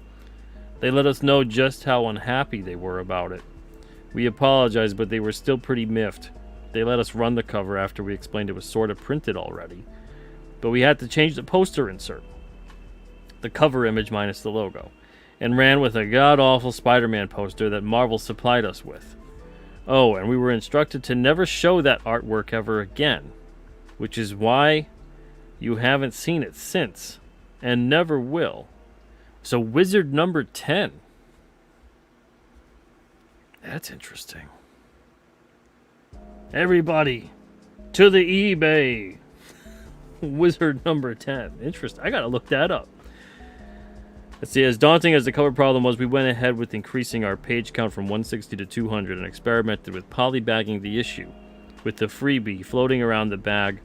They let us know just how unhappy they were about it. We apologized, but they were still pretty miffed. They let us run the cover after we explained it was sort of printed already. But we had to change the poster insert, the cover image minus the logo, and ran with a god-awful Spider-Man poster that Marvel supplied us with. Oh, and we were instructed to never show that artwork ever again, which is why you haven't seen it since, and never will. So Wizard number 10. That's interesting. Everybody, to the eBay. Wizard number 10. Interesting. I gotta look that up. Let's see, as daunting as the cover problem was, we went ahead with increasing our page count from 160 to 200 and experimented with polybagging the issue, with the freebie floating around the bag,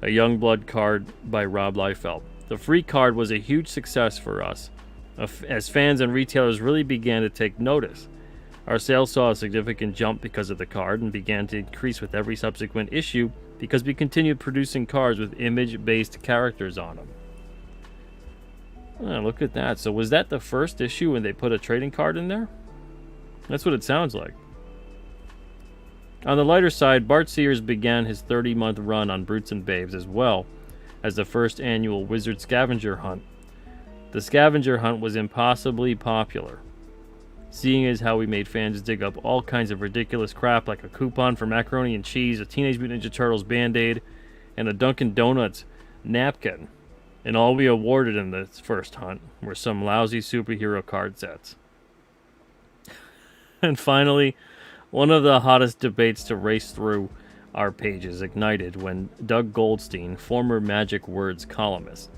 a Youngblood card by Rob Liefeld. The free card was a huge success for us, as fans and retailers really began to take notice. Our sales saw a significant jump because of the card and began to increase with every subsequent issue because we continued producing cards with image-based characters on them. Oh, look at that. So was that the first issue when they put a trading card in there? That's what it sounds like. On the lighter side, Bart Sears began his 30-month run on Brutes and Babes as well as the first annual Wizard Scavenger Hunt. The scavenger hunt was impossibly popular, seeing as how we made fans dig up all kinds of ridiculous crap like a coupon for macaroni and cheese, a Teenage Mutant Ninja Turtles Band-Aid, and a Dunkin' Donuts napkin. And all we awarded in this first hunt were some lousy superhero card sets. And finally, one of the hottest debates to race through our pages ignited when Doug Goldstein, former Magic Words columnist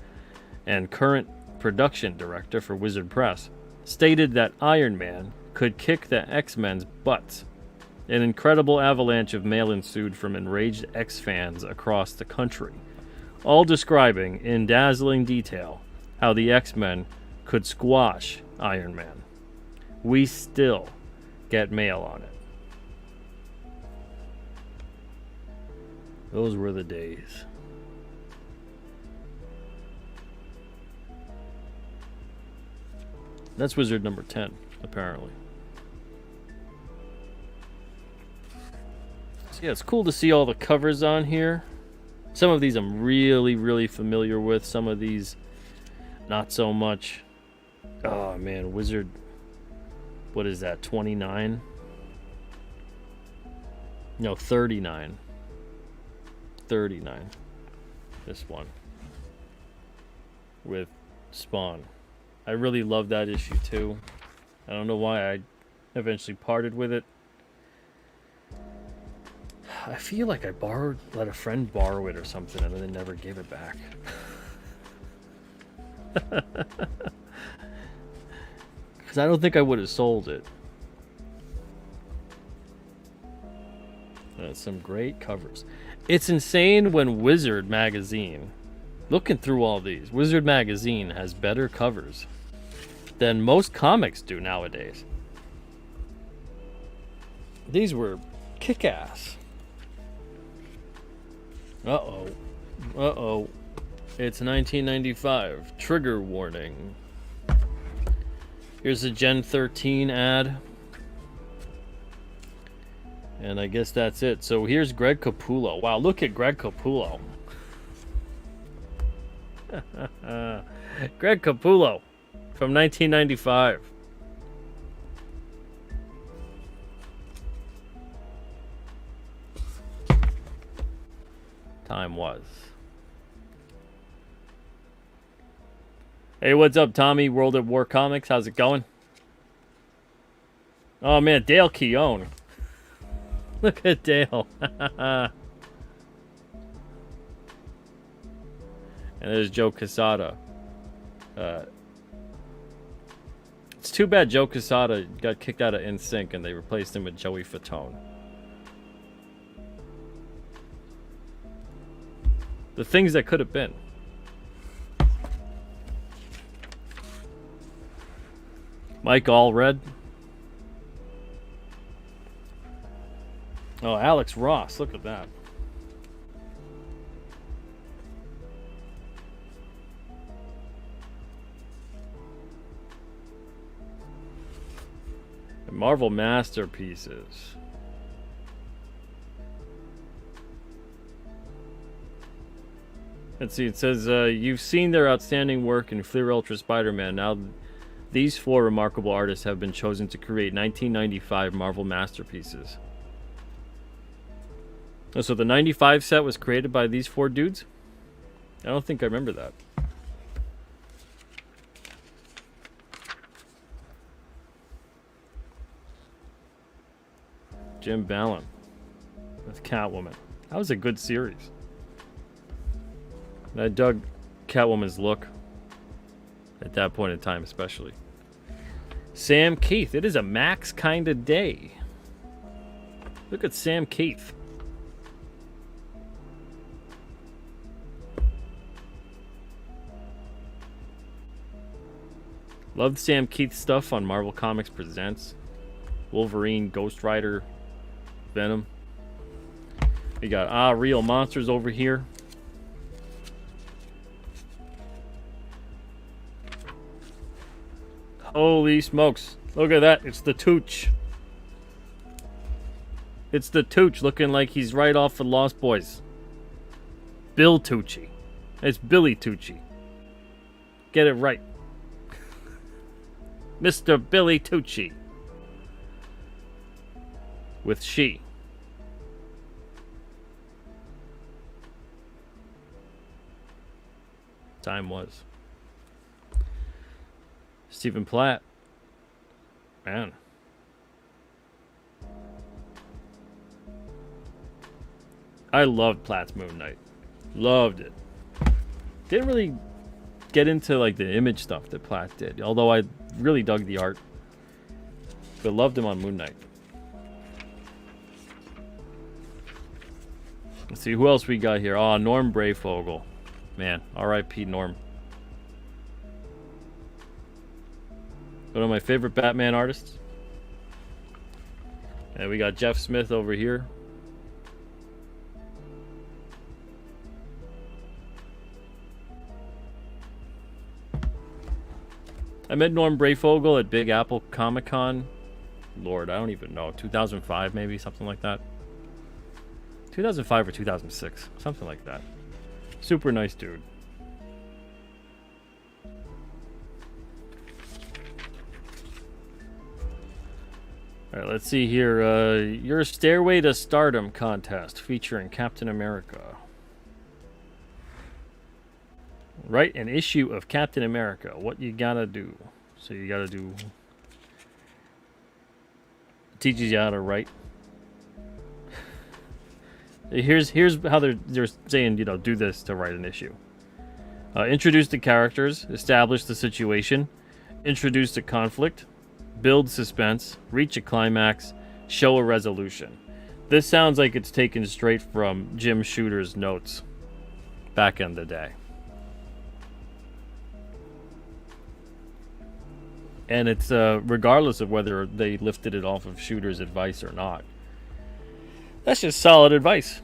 and current production director for Wizard Press, stated that Iron Man could kick the X-Men's butts. An incredible avalanche of mail ensued from enraged X-fans across the country, all describing in dazzling detail how the X-Men could squash Iron Man. We still get mail on it. Those were the days. That's Wizard number 10, apparently. So yeah, it's cool to see all the covers on here. Some of these I'm really, really familiar with. Some of these, not so much. Oh, man, Wizard... What is that, 29? No, 39. 39. This one. With Spawn. I really love that issue too. I don't know why I eventually parted with it. I feel like I let a friend borrow it or something and then never gave it back. Because I don't think I would have sold it. Some great covers. It's insane when Wizard Magazine, looking through all these, Wizard Magazine has better covers than most comics do nowadays. These were kick-ass. Uh-oh. Uh-oh. It's 1995. Trigger warning. Here's a Gen 13 ad. And I guess that's it. So here's Greg Capullo. Wow, look at Greg Capullo. Greg Capullo from 1995. Time was. Hey, what's up, Tommy? World at War Comics. How's it going? Oh, man, Dale Keown. Look at Dale. And there's Joe Quesada. It's too bad Joe Quesada got kicked out of NSYNC and they replaced him with Joey Fatone. The things that could have been. Mike Allred. Oh, Alex Ross. Look at that. Marvel Masterpieces. Let's see, it says, you've seen their outstanding work in Fleer Ultra Spider-Man. Now, these four remarkable artists have been chosen to create 1995 Marvel Masterpieces. Oh, so the 95 set was created by these four dudes? I don't think I remember that. Jim Ballon. That's Catwoman. That was a good series. I dug Catwoman's look. At that point in time, especially. Sam Keith. It is a Max kind of day. Look at Sam Keith. Loved Sam Keith stuff on Marvel Comics Presents. Wolverine, Ghost Rider, Venom. We got Real Monsters over here. Holy smokes. Look at that. It's the Tooch. It's the Tooch looking like he's right off of Lost Boys. Bill Tucci. It's Billy Tucci. Get it right. Mr. Billy Tucci. With she. Time was. Stephen Platt. Man. I loved Platt's Moon Knight. Loved it. Didn't really get into like the image stuff that Platt did. Although I really dug the art, but loved him on Moon Knight. Let's see who else we got here. Oh, Norm Brayfogle, man, R.I.P. Norm. One of my favorite Batman artists. And we got Jeff Smith over here. I met Norm Brayfogle at Big Apple Comic Con. Lord, I don't even know. 2005 maybe, something like that. 2005 or 2006, something like that. Super nice dude. All right, let's see here. Your Stairway to Stardom contest featuring Captain America. Write an issue of Captain America. What you gotta do? So you gotta do. It teaches you how to write. Here's how they're saying, you know, do this to write an issue. Introduce the characters, establish the situation, introduce the conflict, build suspense, reach a climax, show a resolution. This sounds like it's taken straight from Jim Shooter's notes back in the day. And it's regardless of whether they lifted it off of Shooter's advice or not. That's just solid advice.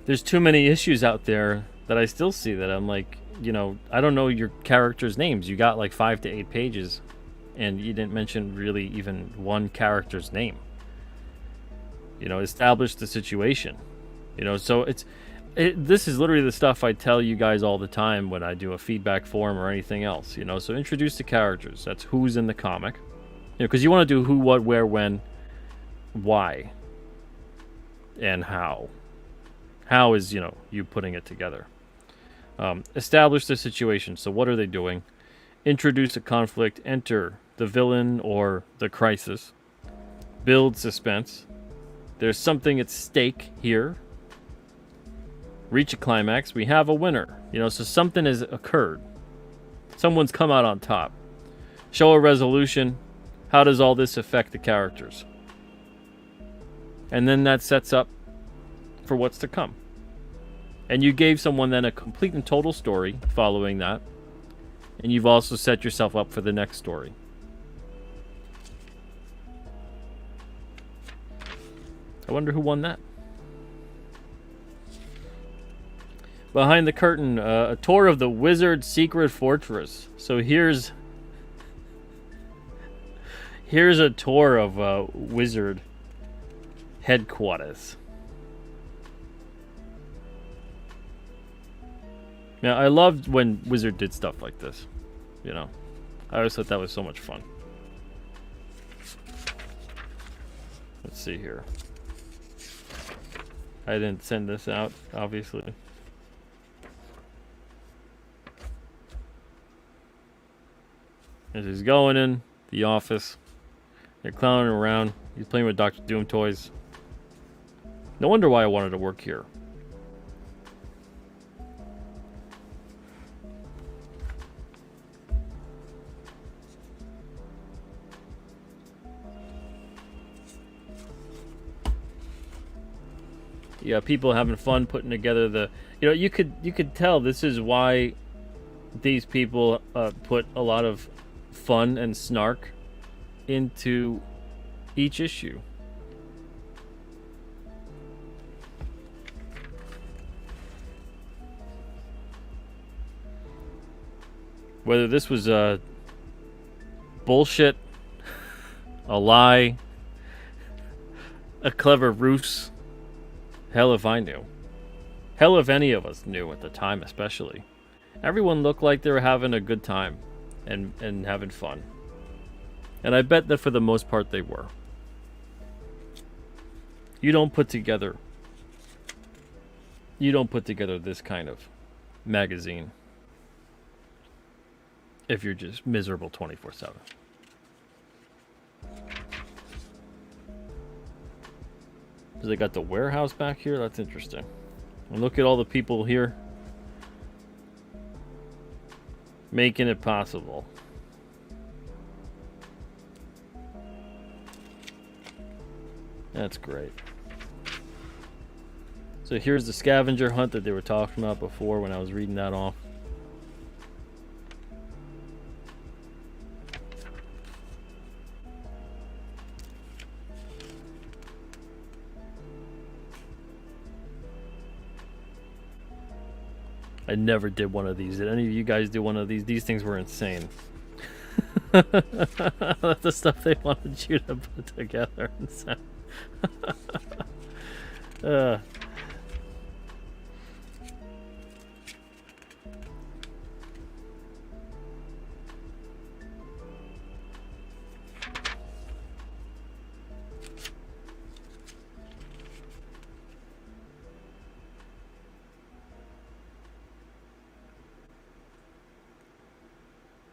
There's too many issues out there that I still see that I'm like, you know, I don't know your characters' names. You got like 5 to 8 pages, and you didn't mention really even one character's name. You know, establish the situation. You know, so this is literally the stuff I tell you guys all the time when I do a feedback forum or anything else. You know, so introduce the characters. That's who's in the comic. You know, because you want to do who, what, where, when, why, and how. How is, you know, you putting it together. Establish the situation. So what are they doing? Introduce a conflict. Enter the villain or the crisis. Build suspense. There's something at stake here. Reach a climax. We have a winner. You know, so something has occurred. Someone's come out on top. Show a resolution. How does all this affect the characters? And then that sets up for what's to come. And you gave someone then a complete and total story following that. And you've also set yourself up for the next story. I wonder who won that. Behind the curtain, a tour of the Wizard's secret fortress. So here's a tour of Wizard headquarters. Now, I loved when Wizard did stuff like this. You know, I always thought that was so much fun. Let's see here. I didn't send this out, obviously. As he's going in the office, they're clowning around. He's playing with Dr. Doom toys. No wonder why I wanted to work here. Yeah, people having fun putting together the, you know, you could tell this is why these people put a lot of fun and snark into each issue. Whether this was bullshit, a lie, a clever ruse. Hell if I knew. Hell if any of us knew at the time, especially. Everyone looked like they were having a good time and having fun. And I bet that for the most part they were. You don't put together this kind of magazine if you're just miserable 24/7. They got the warehouse back here. That's interesting. And look at all the people here. Making it possible. That's great. So here's the scavenger hunt that they were talking about before when I was reading that off. I never did one of these. Did any of you guys do one of these? These things were insane. That's the stuff they wanted you to put together.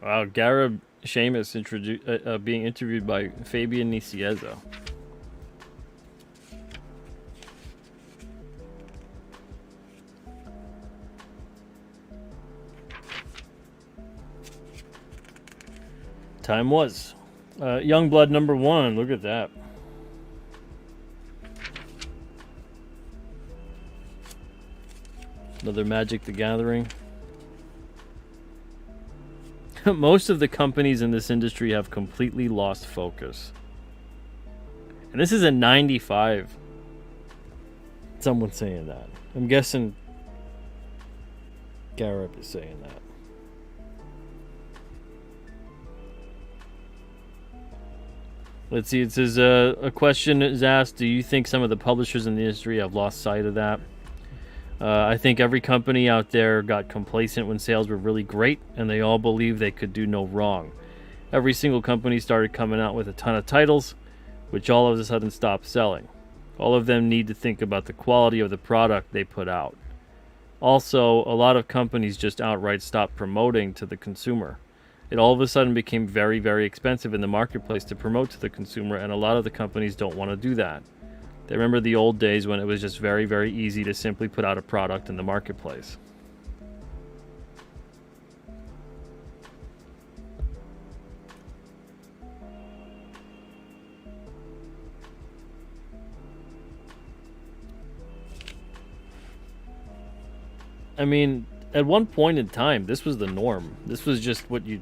Wow, Garib Sheamus being interviewed by Fabian Nicieza. Time was. Youngblood #1. Look at that. Another Magic the Gathering. Most of the companies in this industry have completely lost focus. And this is a 95. Someone's saying that. I'm guessing Garib is saying that. Let's see, it says a question is asked, do you think some of the publishers in the industry have lost sight of that? I think every company out there got complacent when sales were really great, and they all believed they could do no wrong. Every single company started coming out with a ton of titles, which all of a sudden stopped selling. All of them need to think about the quality of the product they put out. Also, a lot of companies just outright stopped promoting to the consumer. It all of a sudden became very, very expensive in the marketplace to promote to the consumer, and a lot of the companies don't want to do that. They remember the old days when it was just very, very easy to simply put out a product in the marketplace. I mean, at one point in time, this was the norm. This was just what you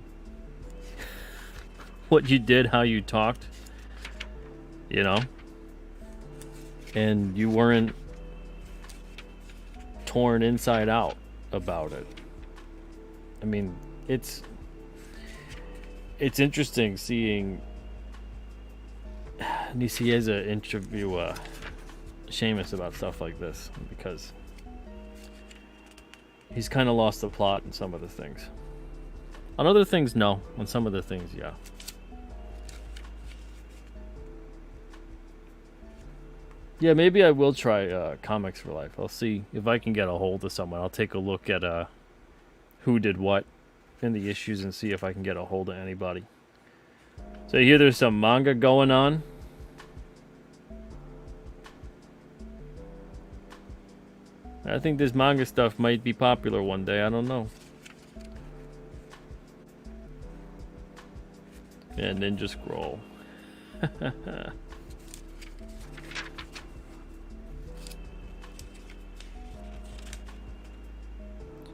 did, how you talked, you know? And you weren't torn inside out about it. I mean, it's interesting seeing Nicieza interview Sheamus about stuff like this, because he's kind of lost the plot in some of the things. On other things, no. On some of the things, yeah. Yeah, maybe I will try Comics for Life. I'll see if I can get a hold of someone. I'll take a look at who did what in the issues and see if I can get a hold of anybody. So here there's some manga going on. I think this manga stuff might be popular one day. I don't know. And Ninja Scroll.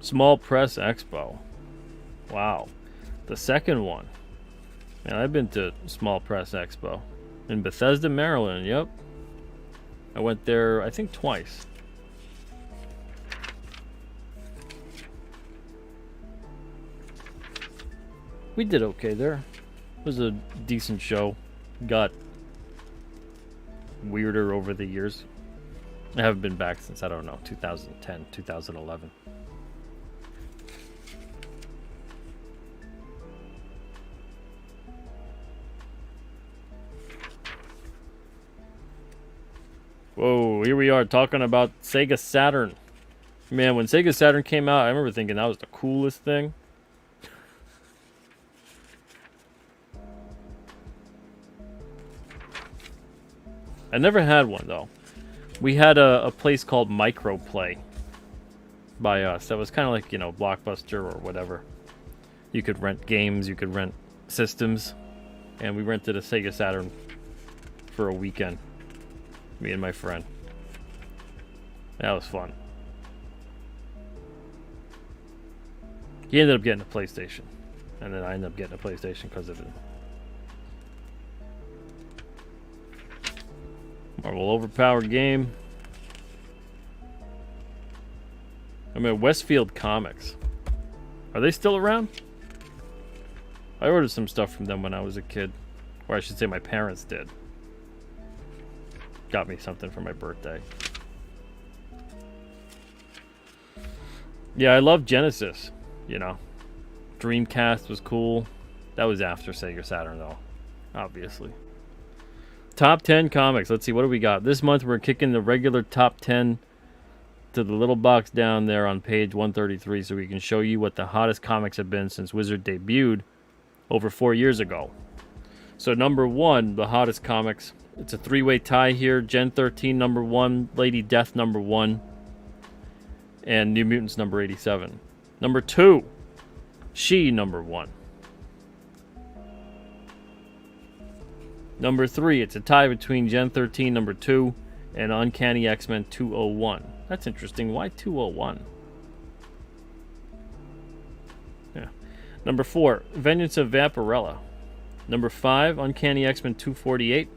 Small Press Expo. Wow. The second one. Man, I've been to Small Press Expo. In Bethesda, Maryland, yep. I went there, I think, twice. We did okay there. It was a decent show. Got weirder over the years. I haven't been back since, I don't know, 2010, 2011. Whoa, here we are talking about Sega Saturn. Man, when Sega Saturn came out, I remember thinking that was the coolest thing. I never had one, though. We had a place called Microplay by us. That was kind of like, you know, Blockbuster or whatever. You could rent games, you could rent systems, and we rented a Sega Saturn for a weekend. Me and my friend. That was fun. He ended up getting a PlayStation, and then I ended up getting a PlayStation because of it. Marvel overpowered game. I'm at Westfield Comics. Are they still around? I ordered some stuff from them when I was a kid. Or I should say my parents did. Got me something for my birthday. Yeah, I love Genesis. You know. Dreamcast was cool. That was after Sega Saturn though. Obviously. Top 10 comics. Let's see, what do we got? This month we're kicking the regular top 10 to the little box down there on page 133 so we can show you what the hottest comics have been since Wizard debuted over 4 years ago. So number 1, the hottest comics. It's a three-way tie here. Gen 13 number 1, Lady Death number 1, and New Mutants number 87. Number 2, She number 1. Number 3, it's a tie between Gen 13 number 2 and Uncanny X-Men 201. That's interesting. Why 201? Yeah. Number 4, Vengeance of Vampirella. Number 5, Uncanny X-Men 248.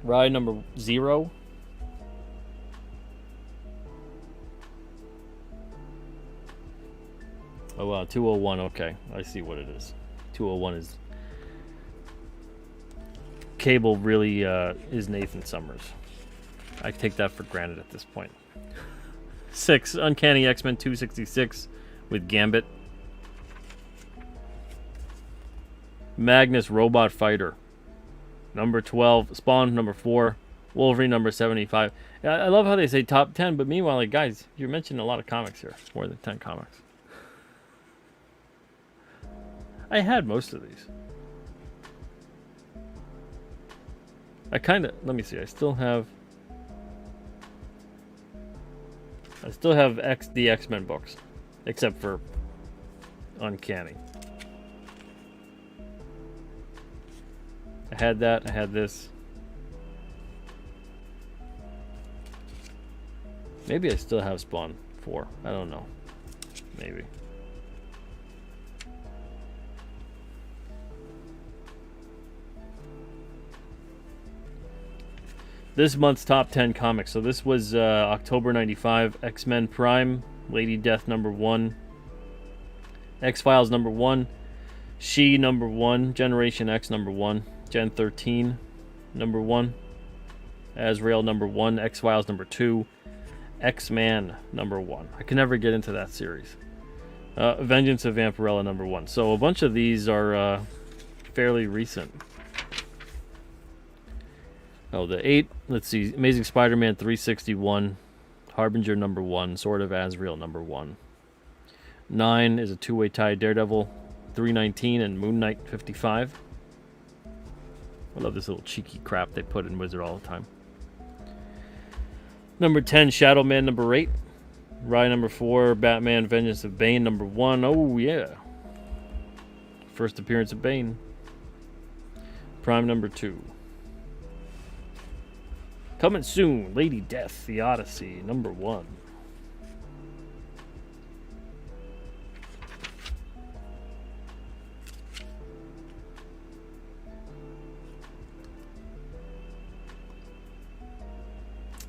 Ride number 0. Oh, wow, 201. Okay, I see what it is. 201 is... Cable really is Nathan Summers. I take that for granted at this point. 6, Uncanny X-Men 266 with Gambit. Magnus Robot Fighter. Number 12, Spawn number 4, Wolverine number 75. I love how they say top 10, but meanwhile, like, guys, you're mentioning a lot of comics here. More than 10 comics. I had most of these. I kind of, let me see, I still have the X-Men books, except for Uncanny. I had that, I had this. Maybe I still have Spawn 4, I don't know. Maybe. This month's top 10 comics. So this was October 95. X-Men Prime, Lady Death number 1, X-Files number 1, She number 1, Generation X number 1, Gen 13 number 1, Azrael number 1, X-Files number 2, X-Man number 1. I can never get into that series. Vengeance of Vampirella number 1. So a bunch of these are fairly recent. Oh, the 8, let's see, Amazing Spider-Man 361, Harbinger number 1, Sword of Azrael number 1. 9 is a two-way tie, Daredevil 319 and Moon Knight 55. I love this little cheeky crap they put in Wizard all the time. Number 10, Shadow Man number 8. Rye number 4, Batman Vengeance of Bane number 1. Oh, yeah. First appearance of Bane. Prime number 2. Coming soon, Lady Death, The Odyssey, number 1.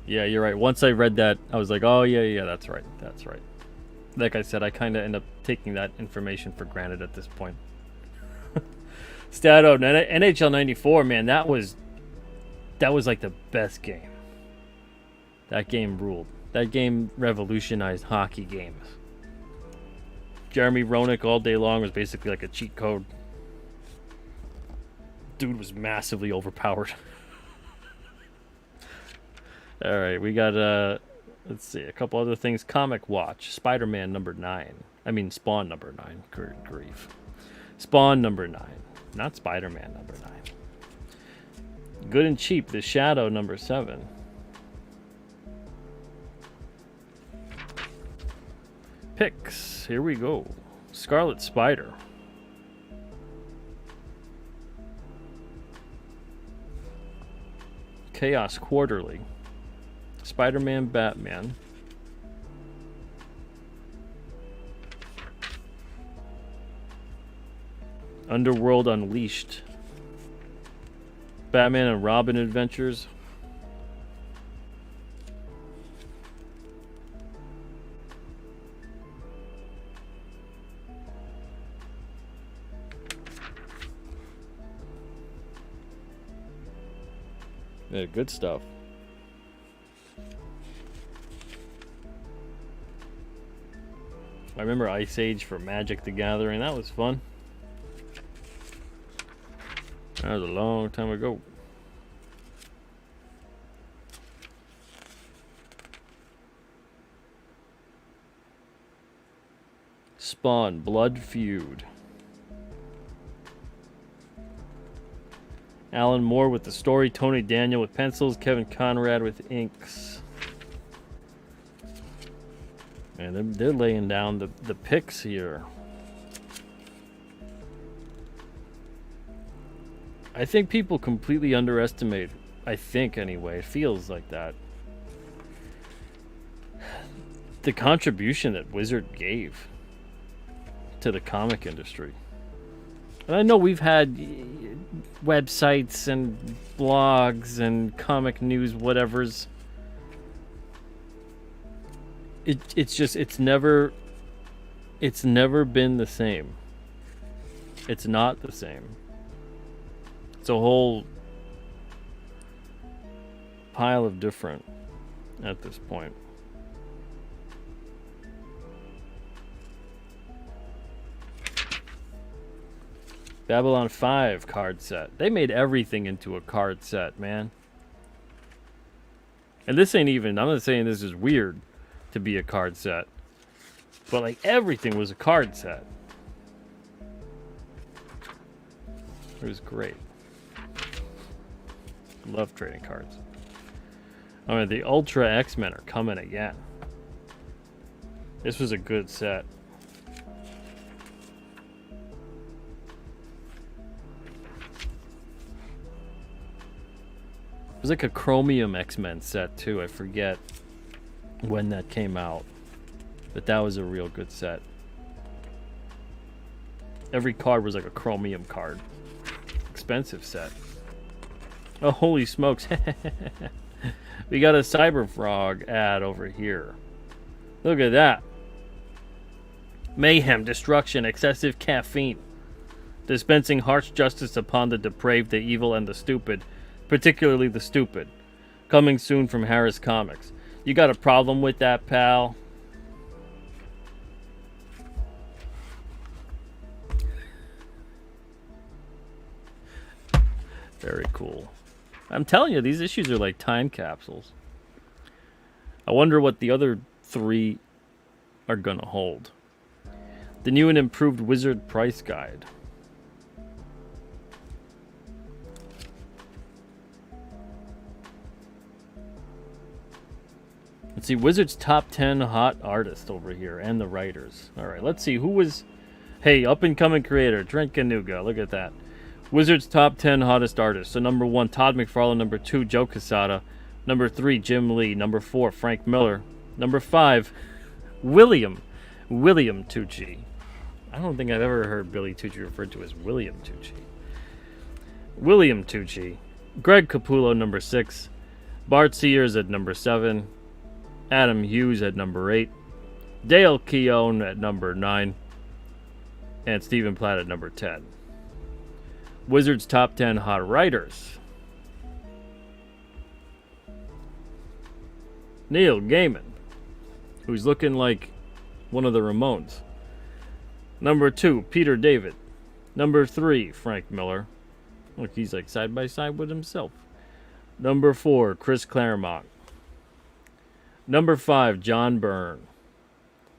Yeah, you're right. Once I read that, I was like, oh, yeah, that's right. That's right. Like I said, I kind of end up taking that information for granted at this point. Stato, NHL 94, man, that was like the best game. That game ruled. That game revolutionized hockey games. Jeremy Roenick all day long was basically like a cheat code. Dude was massively overpowered. Alright, we got, let's see, a couple other things. Comic Watch, Spider-Man number 9. I mean, Spawn number 9. Good grief. Spawn number 9. Not Spider-Man number 9. Good and Cheap, The Shadow number 7. Picks, here we go. Scarlet Spider. Chaos Quarterly. Spider-Man, Batman. Underworld Unleashed. Batman and Robin Adventures. Yeah, good stuff. I remember Ice Age for Magic the Gathering. That was fun. That was a long time ago. Spawn, Blood Feud. Alan Moore with the story, Tony Daniel with pencils, Kevin Conrad with inks. Man, they're laying down the picks here. I think people completely underestimate, I think anyway, it feels like that, the contribution that Wizard gave to the comic industry. And I know we've had websites and blogs and comic news whatevers. It's never been the same. It's not the same. It's a whole pile of different at this point. Babylon 5 card set. They made everything into a card set, man. And this ain't even, I'm not saying this is weird to be a card set, but like everything was a card set. It was great. Love trading cards. I mean, the Ultra X-Men are coming again. This was a good set. It was like a Chromium X-Men set too. I forget when that came out, but that was a real good set. Every card was like a Chromium card. Expensive set. Oh, holy smokes. We got a Cyberfrog ad over here. Look at that. Mayhem, destruction, excessive caffeine. Dispensing harsh justice upon the depraved, the evil, and the stupid. Particularly the stupid. Coming soon from Harris Comics. You got a problem with that, pal? Very cool. I'm telling you, these issues are like time capsules. I wonder what the other three are gonna hold. The new and improved Wizard Price Guide. Let's see, Wizard's top 10 hot artists over here, and the writers. Alright, let's see, who was... Hey, up-and-coming creator, Trent Kanuga, look at that. Wizard's top 10 hottest artists. So number 1, Todd McFarlane. Number 2, Joe Quesada. Number 3, Jim Lee. Number 4, Frank Miller. Number 5, William Tucci. I don't think I've ever heard Billy Tucci referred to as William Tucci. William Tucci. Greg Capullo, number 6. Bart Sears at number 7. Adam Hughes at number 8. Dale Keown at number 9. And Stephen Platt at number 10. Wizards top 10 hot writers. Neil Gaiman, who's looking like one of the Ramones. Number 2, Peter David. Number 3, Frank Miller. Look, he's like side by side with himself. Number 4, Chris Claremont. Number 5, John Byrne.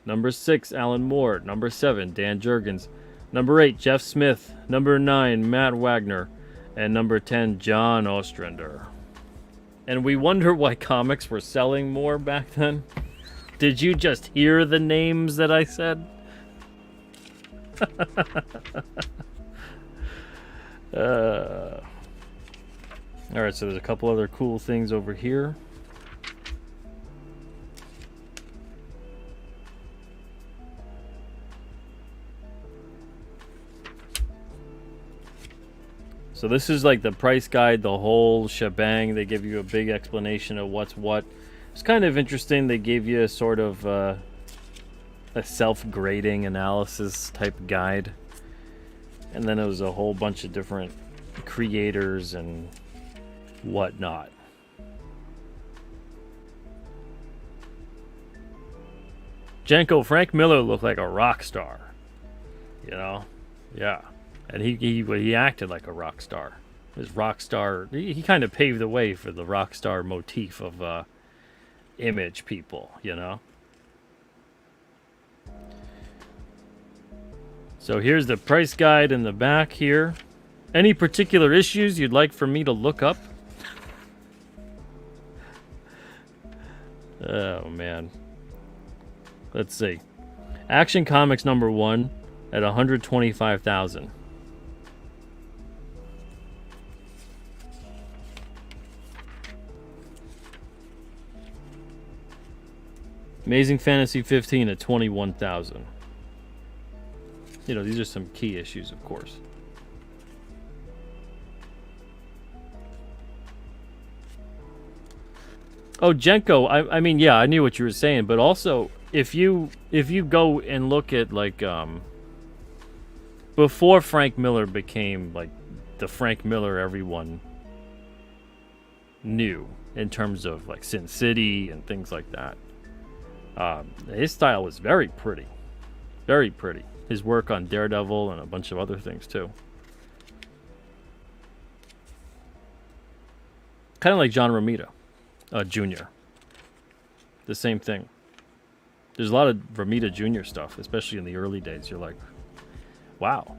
Number 6, Alan Moore. Number 7, Dan Jurgens. Number 8, Jeff Smith. Number 9, Matt Wagner. And number 10, John Ostrander. And we wonder why comics were selling more back then? Did you just hear the names that I said? All right, so there's a couple other cool things over here. So this is like the price guide, the whole shebang. They give you a big explanation of what's what. It's kind of interesting. They gave you a sort of a self-grading analysis type guide. And then it was a whole bunch of different creators and whatnot. Jenko, Frank Miller looked like a rock star. You know? Yeah. And he acted like a rock star. His rock star, he kind of paved the way for the rock star motif of image people, you know? So here's the price guide in the back here. Any particular issues you'd like for me to look up? Oh, man. Let's see. Action Comics #1 at 125,000. Amazing Fantasy 15 at 21,000. You know, these are some key issues, of course. Oh, Jenko, I mean, yeah, I knew what you were saying, but also if you go and look at like before Frank Miller became like the Frank Miller everyone knew in terms of like Sin City and things like that. His style was very pretty. Very pretty. His work on Daredevil and a bunch of other things too. Kind of like John Romita Jr. The same thing. There's a lot of Romita Jr. stuff, especially in the early days. You're like, wow.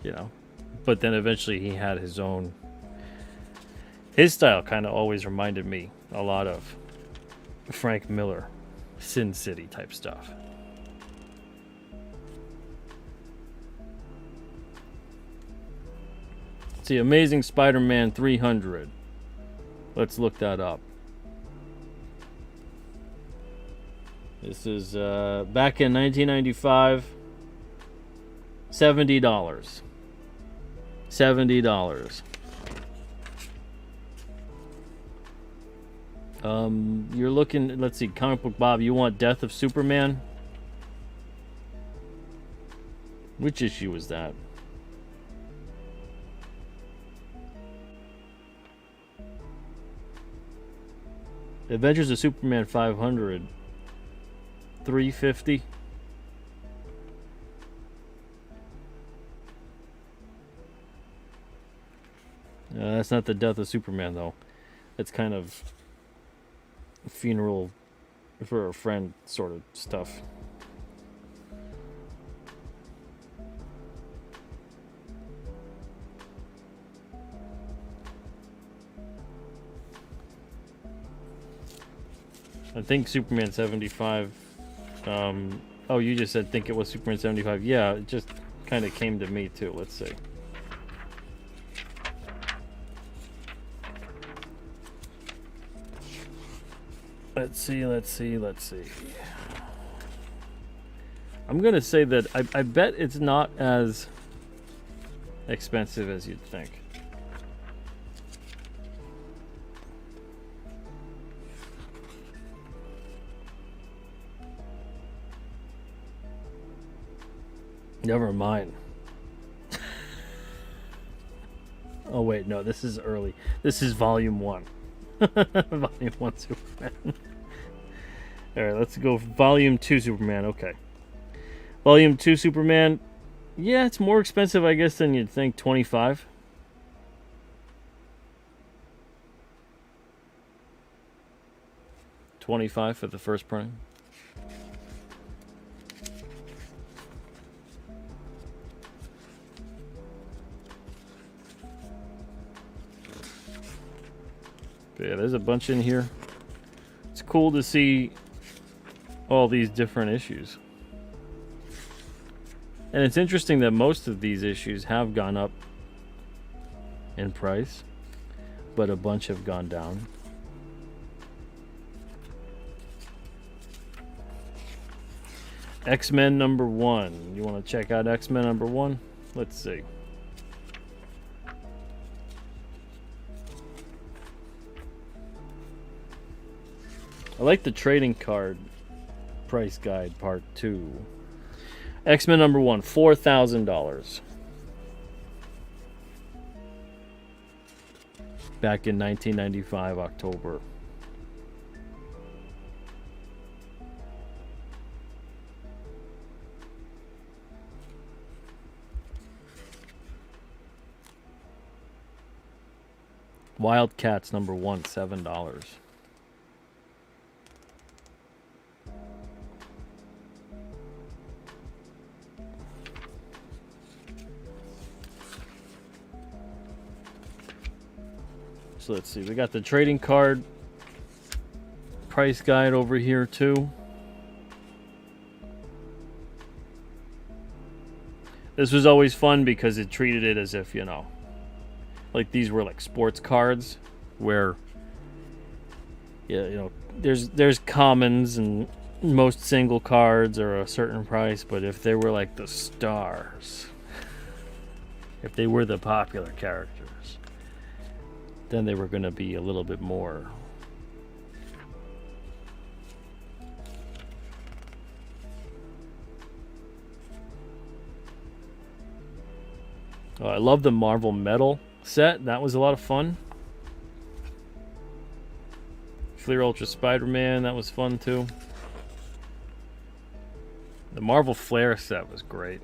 You know? But then eventually he had his own... His style kind of always reminded me a lot of Frank Miller, Sin City type stuff. Let's see, Amazing Spider-Man 300. Let's look that up. This is back in 1995. $70. $70. You're looking, let's see, Comic Book Bob, you want Death of Superman? Which issue was that? Adventures of Superman 500. 350. That's not the Death of Superman, though. That's kind of funeral for a friend sort of stuff. I think Superman 75. Oh, you just said think it was Superman 75. Yeah, it just kind of came to me too. Let's see. Let's see. I'm gonna say that I bet it's not as expensive as you'd think. Never mind. Oh wait, no, this is early. This is volume 1. Volume 1 Superman. Alright, let's go volume 2 Superman. Okay. Volume 2 Superman. Yeah, it's more expensive, I guess, than you'd think. 25. $25 for the first printing. Yeah, there's a bunch in here. It's cool to see all these different issues. And it's interesting that most of these issues have gone up in price, but a bunch have gone down. X-Men #1. You want to check out X-Men #1? Let's see. I like the trading card price guide part 2. X-Men #1, $4,000. Back in 1995, October. Wildcats #1, $7. So let's see, we got the trading card price guide over here too. This was always fun because it treated it as if, you know, like these were like sports cards where, yeah, you know, there's commons and most single cards are a certain price, but if they were like the stars, if they were the popular characters, then they were going to be a little bit more. I love the Marvel Metal set. That was a lot of fun. Fleer Ultra Spider-Man, that was fun too. The Marvel Flare set was great.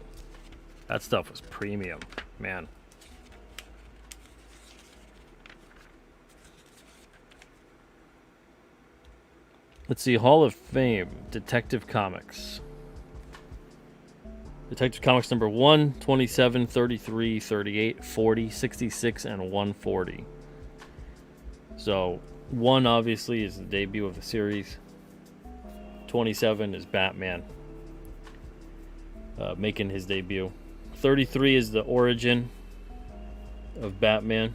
That stuff was premium, man. Let's see, Hall of Fame, Detective Comics. Detective Comics #1, 27, 33, 38, 40, 66, and 140. So, 1 obviously is the debut of the series. 27 is Batman, making his debut. 33 is the origin of Batman.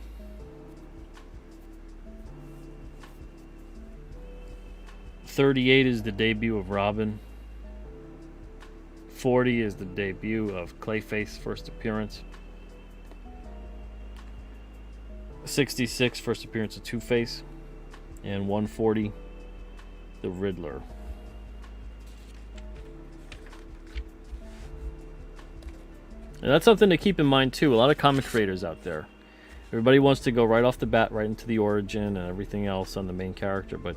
38 is the debut of Robin. 40 is the debut of Clayface, first appearance. 66, first appearance of Two-Face. And 140, the Riddler. And that's something to keep in mind too. A lot of comic creators out there, everybody wants to go right off the bat right into the origin and everything else on the main character, but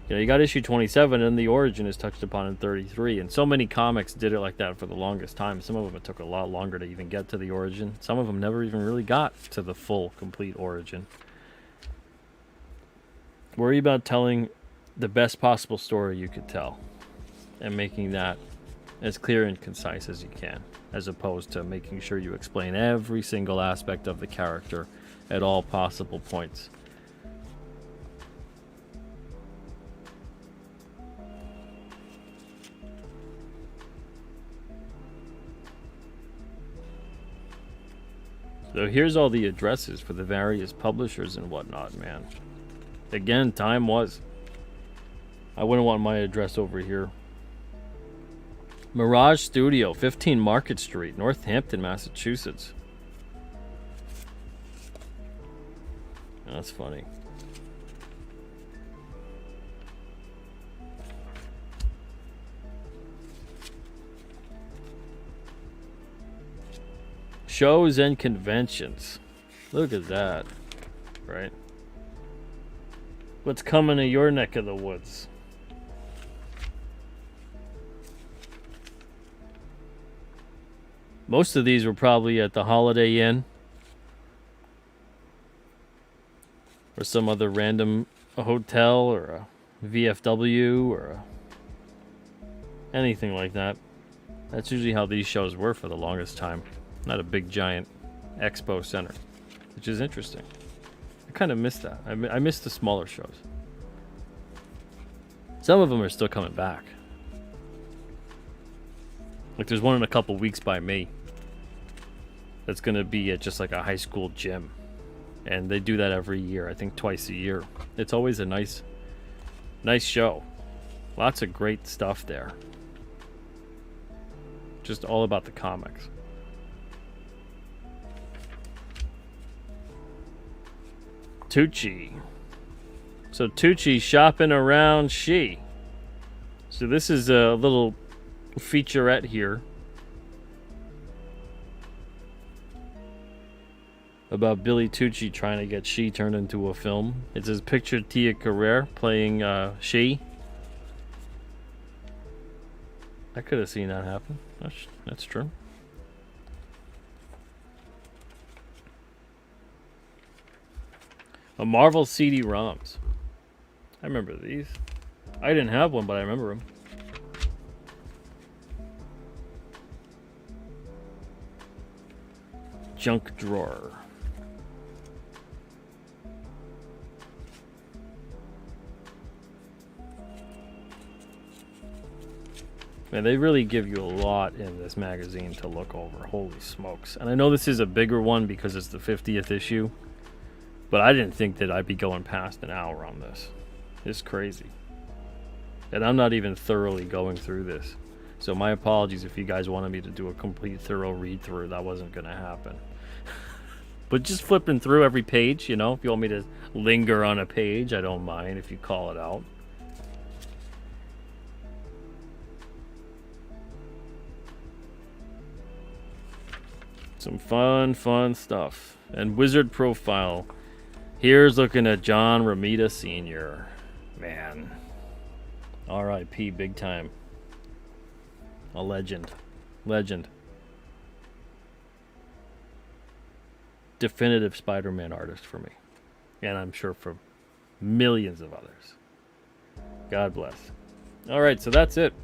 you know, you got issue 27 and the origin is touched upon in 33, and so many comics did it like that for the longest time. Some of them it took a lot longer to even get to the origin. Some of them never even really got to the full, complete origin. Worry about telling the best possible story you could tell and making that as clear and concise as you can, as opposed to making sure you explain every single aspect of the character at all possible points. So here's all the addresses for the various publishers and whatnot, man. Again, time was. I wouldn't want my address over here. Mirage Studio, 15 Market Street, Northampton, Massachusetts. That's funny. Shows and conventions. Look at that, right? What's coming to your neck of the woods? Most of these were probably at the Holiday Inn or some other random hotel or a VFW or anything like that. That's usually how these shows were for the longest time. Not a big giant expo center, which is interesting. I kind of miss that. I miss the smaller shows. Some of them are still coming back. Like there's one in a couple weeks by me. that's going to be at just like a high school gym. And they do that every year, I think twice a year. It's always a nice show. Lots of great stuff there. Just all about the comics. Tucci. So Tucci shopping around She. So this is a little featurette here about Billy Tucci trying to get She turned into a film. It says picture Tia Carrere playing She. I could have seen that happen. That's true. A Marvel CD-ROMs. I remember these. I didn't have one, but I remember them. Junk drawer. Man, they really give you a lot in this magazine to look over. Holy smokes. And I know this is a bigger one because it's the 50th issue. But I didn't think that I'd be going past an hour on this. It's crazy. And I'm not even thoroughly going through this. So my apologies if you guys wanted me to do a complete thorough read through. That wasn't going to happen. But just flipping through every page, you know, if you want me to linger on a page, I don't mind if you call it out. Some fun stuff. And Wizard Profile. Here's looking at John Romita Sr. Man. R.I.P. big time. A legend. Definitive Spider-Man artist for me. And I'm sure for millions of others. God bless. Alright, so that's it.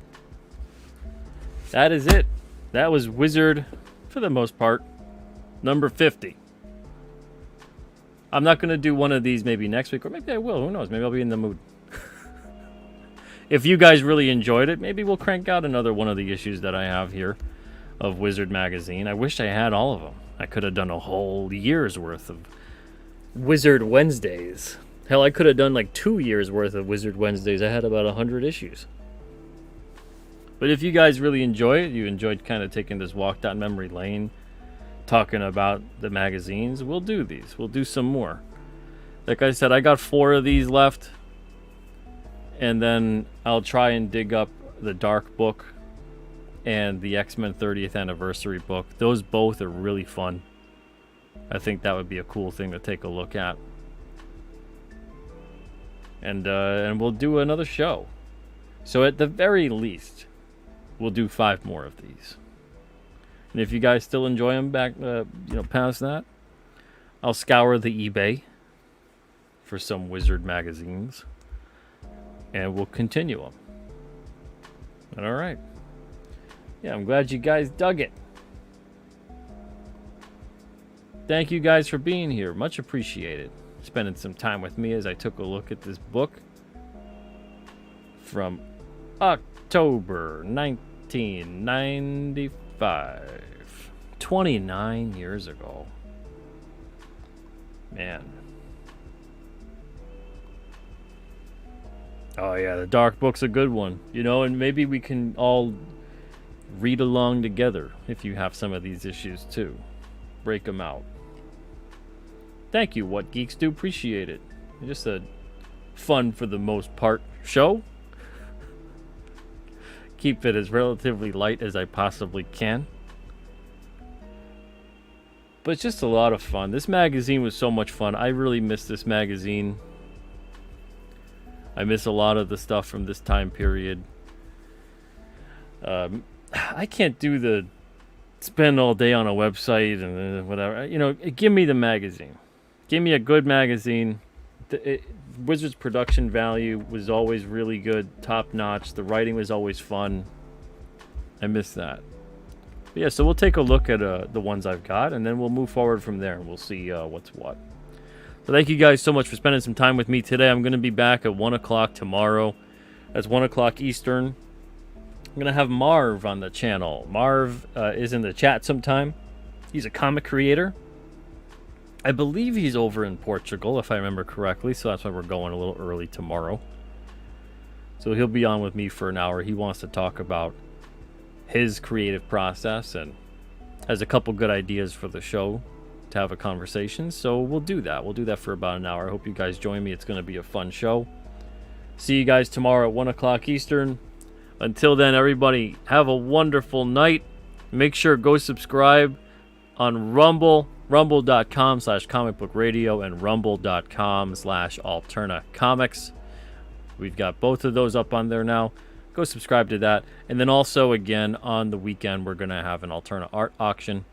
That is it. That was Wizard, for the most part, number 50. I'm not going to do one of these maybe next week, or maybe I will. Who knows? Maybe I'll be in the mood. If you guys really enjoyed it, maybe we'll crank out another one of the issues that I have here of Wizard Magazine. I wish I had all of them. I could have done a whole year's worth of Wizard Wednesdays. Hell, I could have done like 2 years worth of Wizard Wednesdays. I had about 100 issues. But if you guys really enjoy it, you enjoyed kind of taking this walk down memory lane, talking about the magazines, we'll do these. We'll do some more. Like I said, I got 4 of these left. And then I'll try and dig up the Dark book and the X-Men 30th Anniversary book. Those both are really fun. I think that would be a cool thing to take a look at. And we'll do another show. So at the very least, we'll do 5 more of these. And if you guys still enjoy them back, past that, I'll scour the eBay for some Wizard magazines, and we'll continue them. All right. Yeah, I'm glad you guys dug it. Thank you guys for being here. Much appreciated. Spending some time with me as I took a look at this book from October 1995. 29 years ago. Man. Oh yeah, the Dark book's a good one. You know, and maybe we can all read along together if you have some of these issues too. Break them out. Thank you, What Geeks Do. Appreciate it. Just a fun, for the most part, show. Keep it as relatively light as I possibly can. But it's just a lot of fun. This magazine was so much fun. I really miss this magazine. I miss a lot of the stuff from this time period. I can't do the spend all day on a website and whatever. You know, give me the magazine. Give me a good magazine. Wizards production value was always really good, top notch. The writing was always fun. I miss that. But yeah, so we'll take a look at the ones I've got, and then we'll move forward from there, and we'll see what's what. So thank you guys so much for spending some time with me today. I'm going to be back at 1 o'clock tomorrow. That's 1 o'clock Eastern. I'm going to have Marv on the channel. Marv is in the chat sometime. He's a comic creator. I believe he's over in Portugal, if I remember correctly, so that's why we're going a little early tomorrow. So he'll be on with me for an hour. He wants to talk about his creative process and has a couple good ideas for the show to have a conversation. So we'll do that. We'll do that for about an hour. I hope you guys join me. It's going to be a fun show. See you guys tomorrow at 1 o'clock Eastern. Until then, everybody, have a wonderful night. Make sure go subscribe on Rumble, rumble.com/comicbookradio and rumble.com/alternacomics. We've got both of those up on there now. Go subscribe to that. And then also, again, on the weekend, we're going to have an Alterna art auction.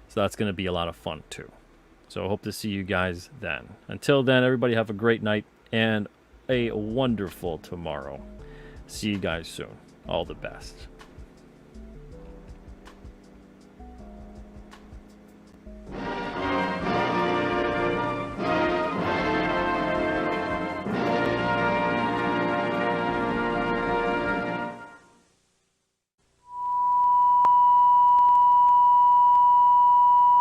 So that's going to be a lot of fun, too. So I hope to see you guys then. Until then, everybody have a great night and a wonderful tomorrow. See you guys soon. All the best.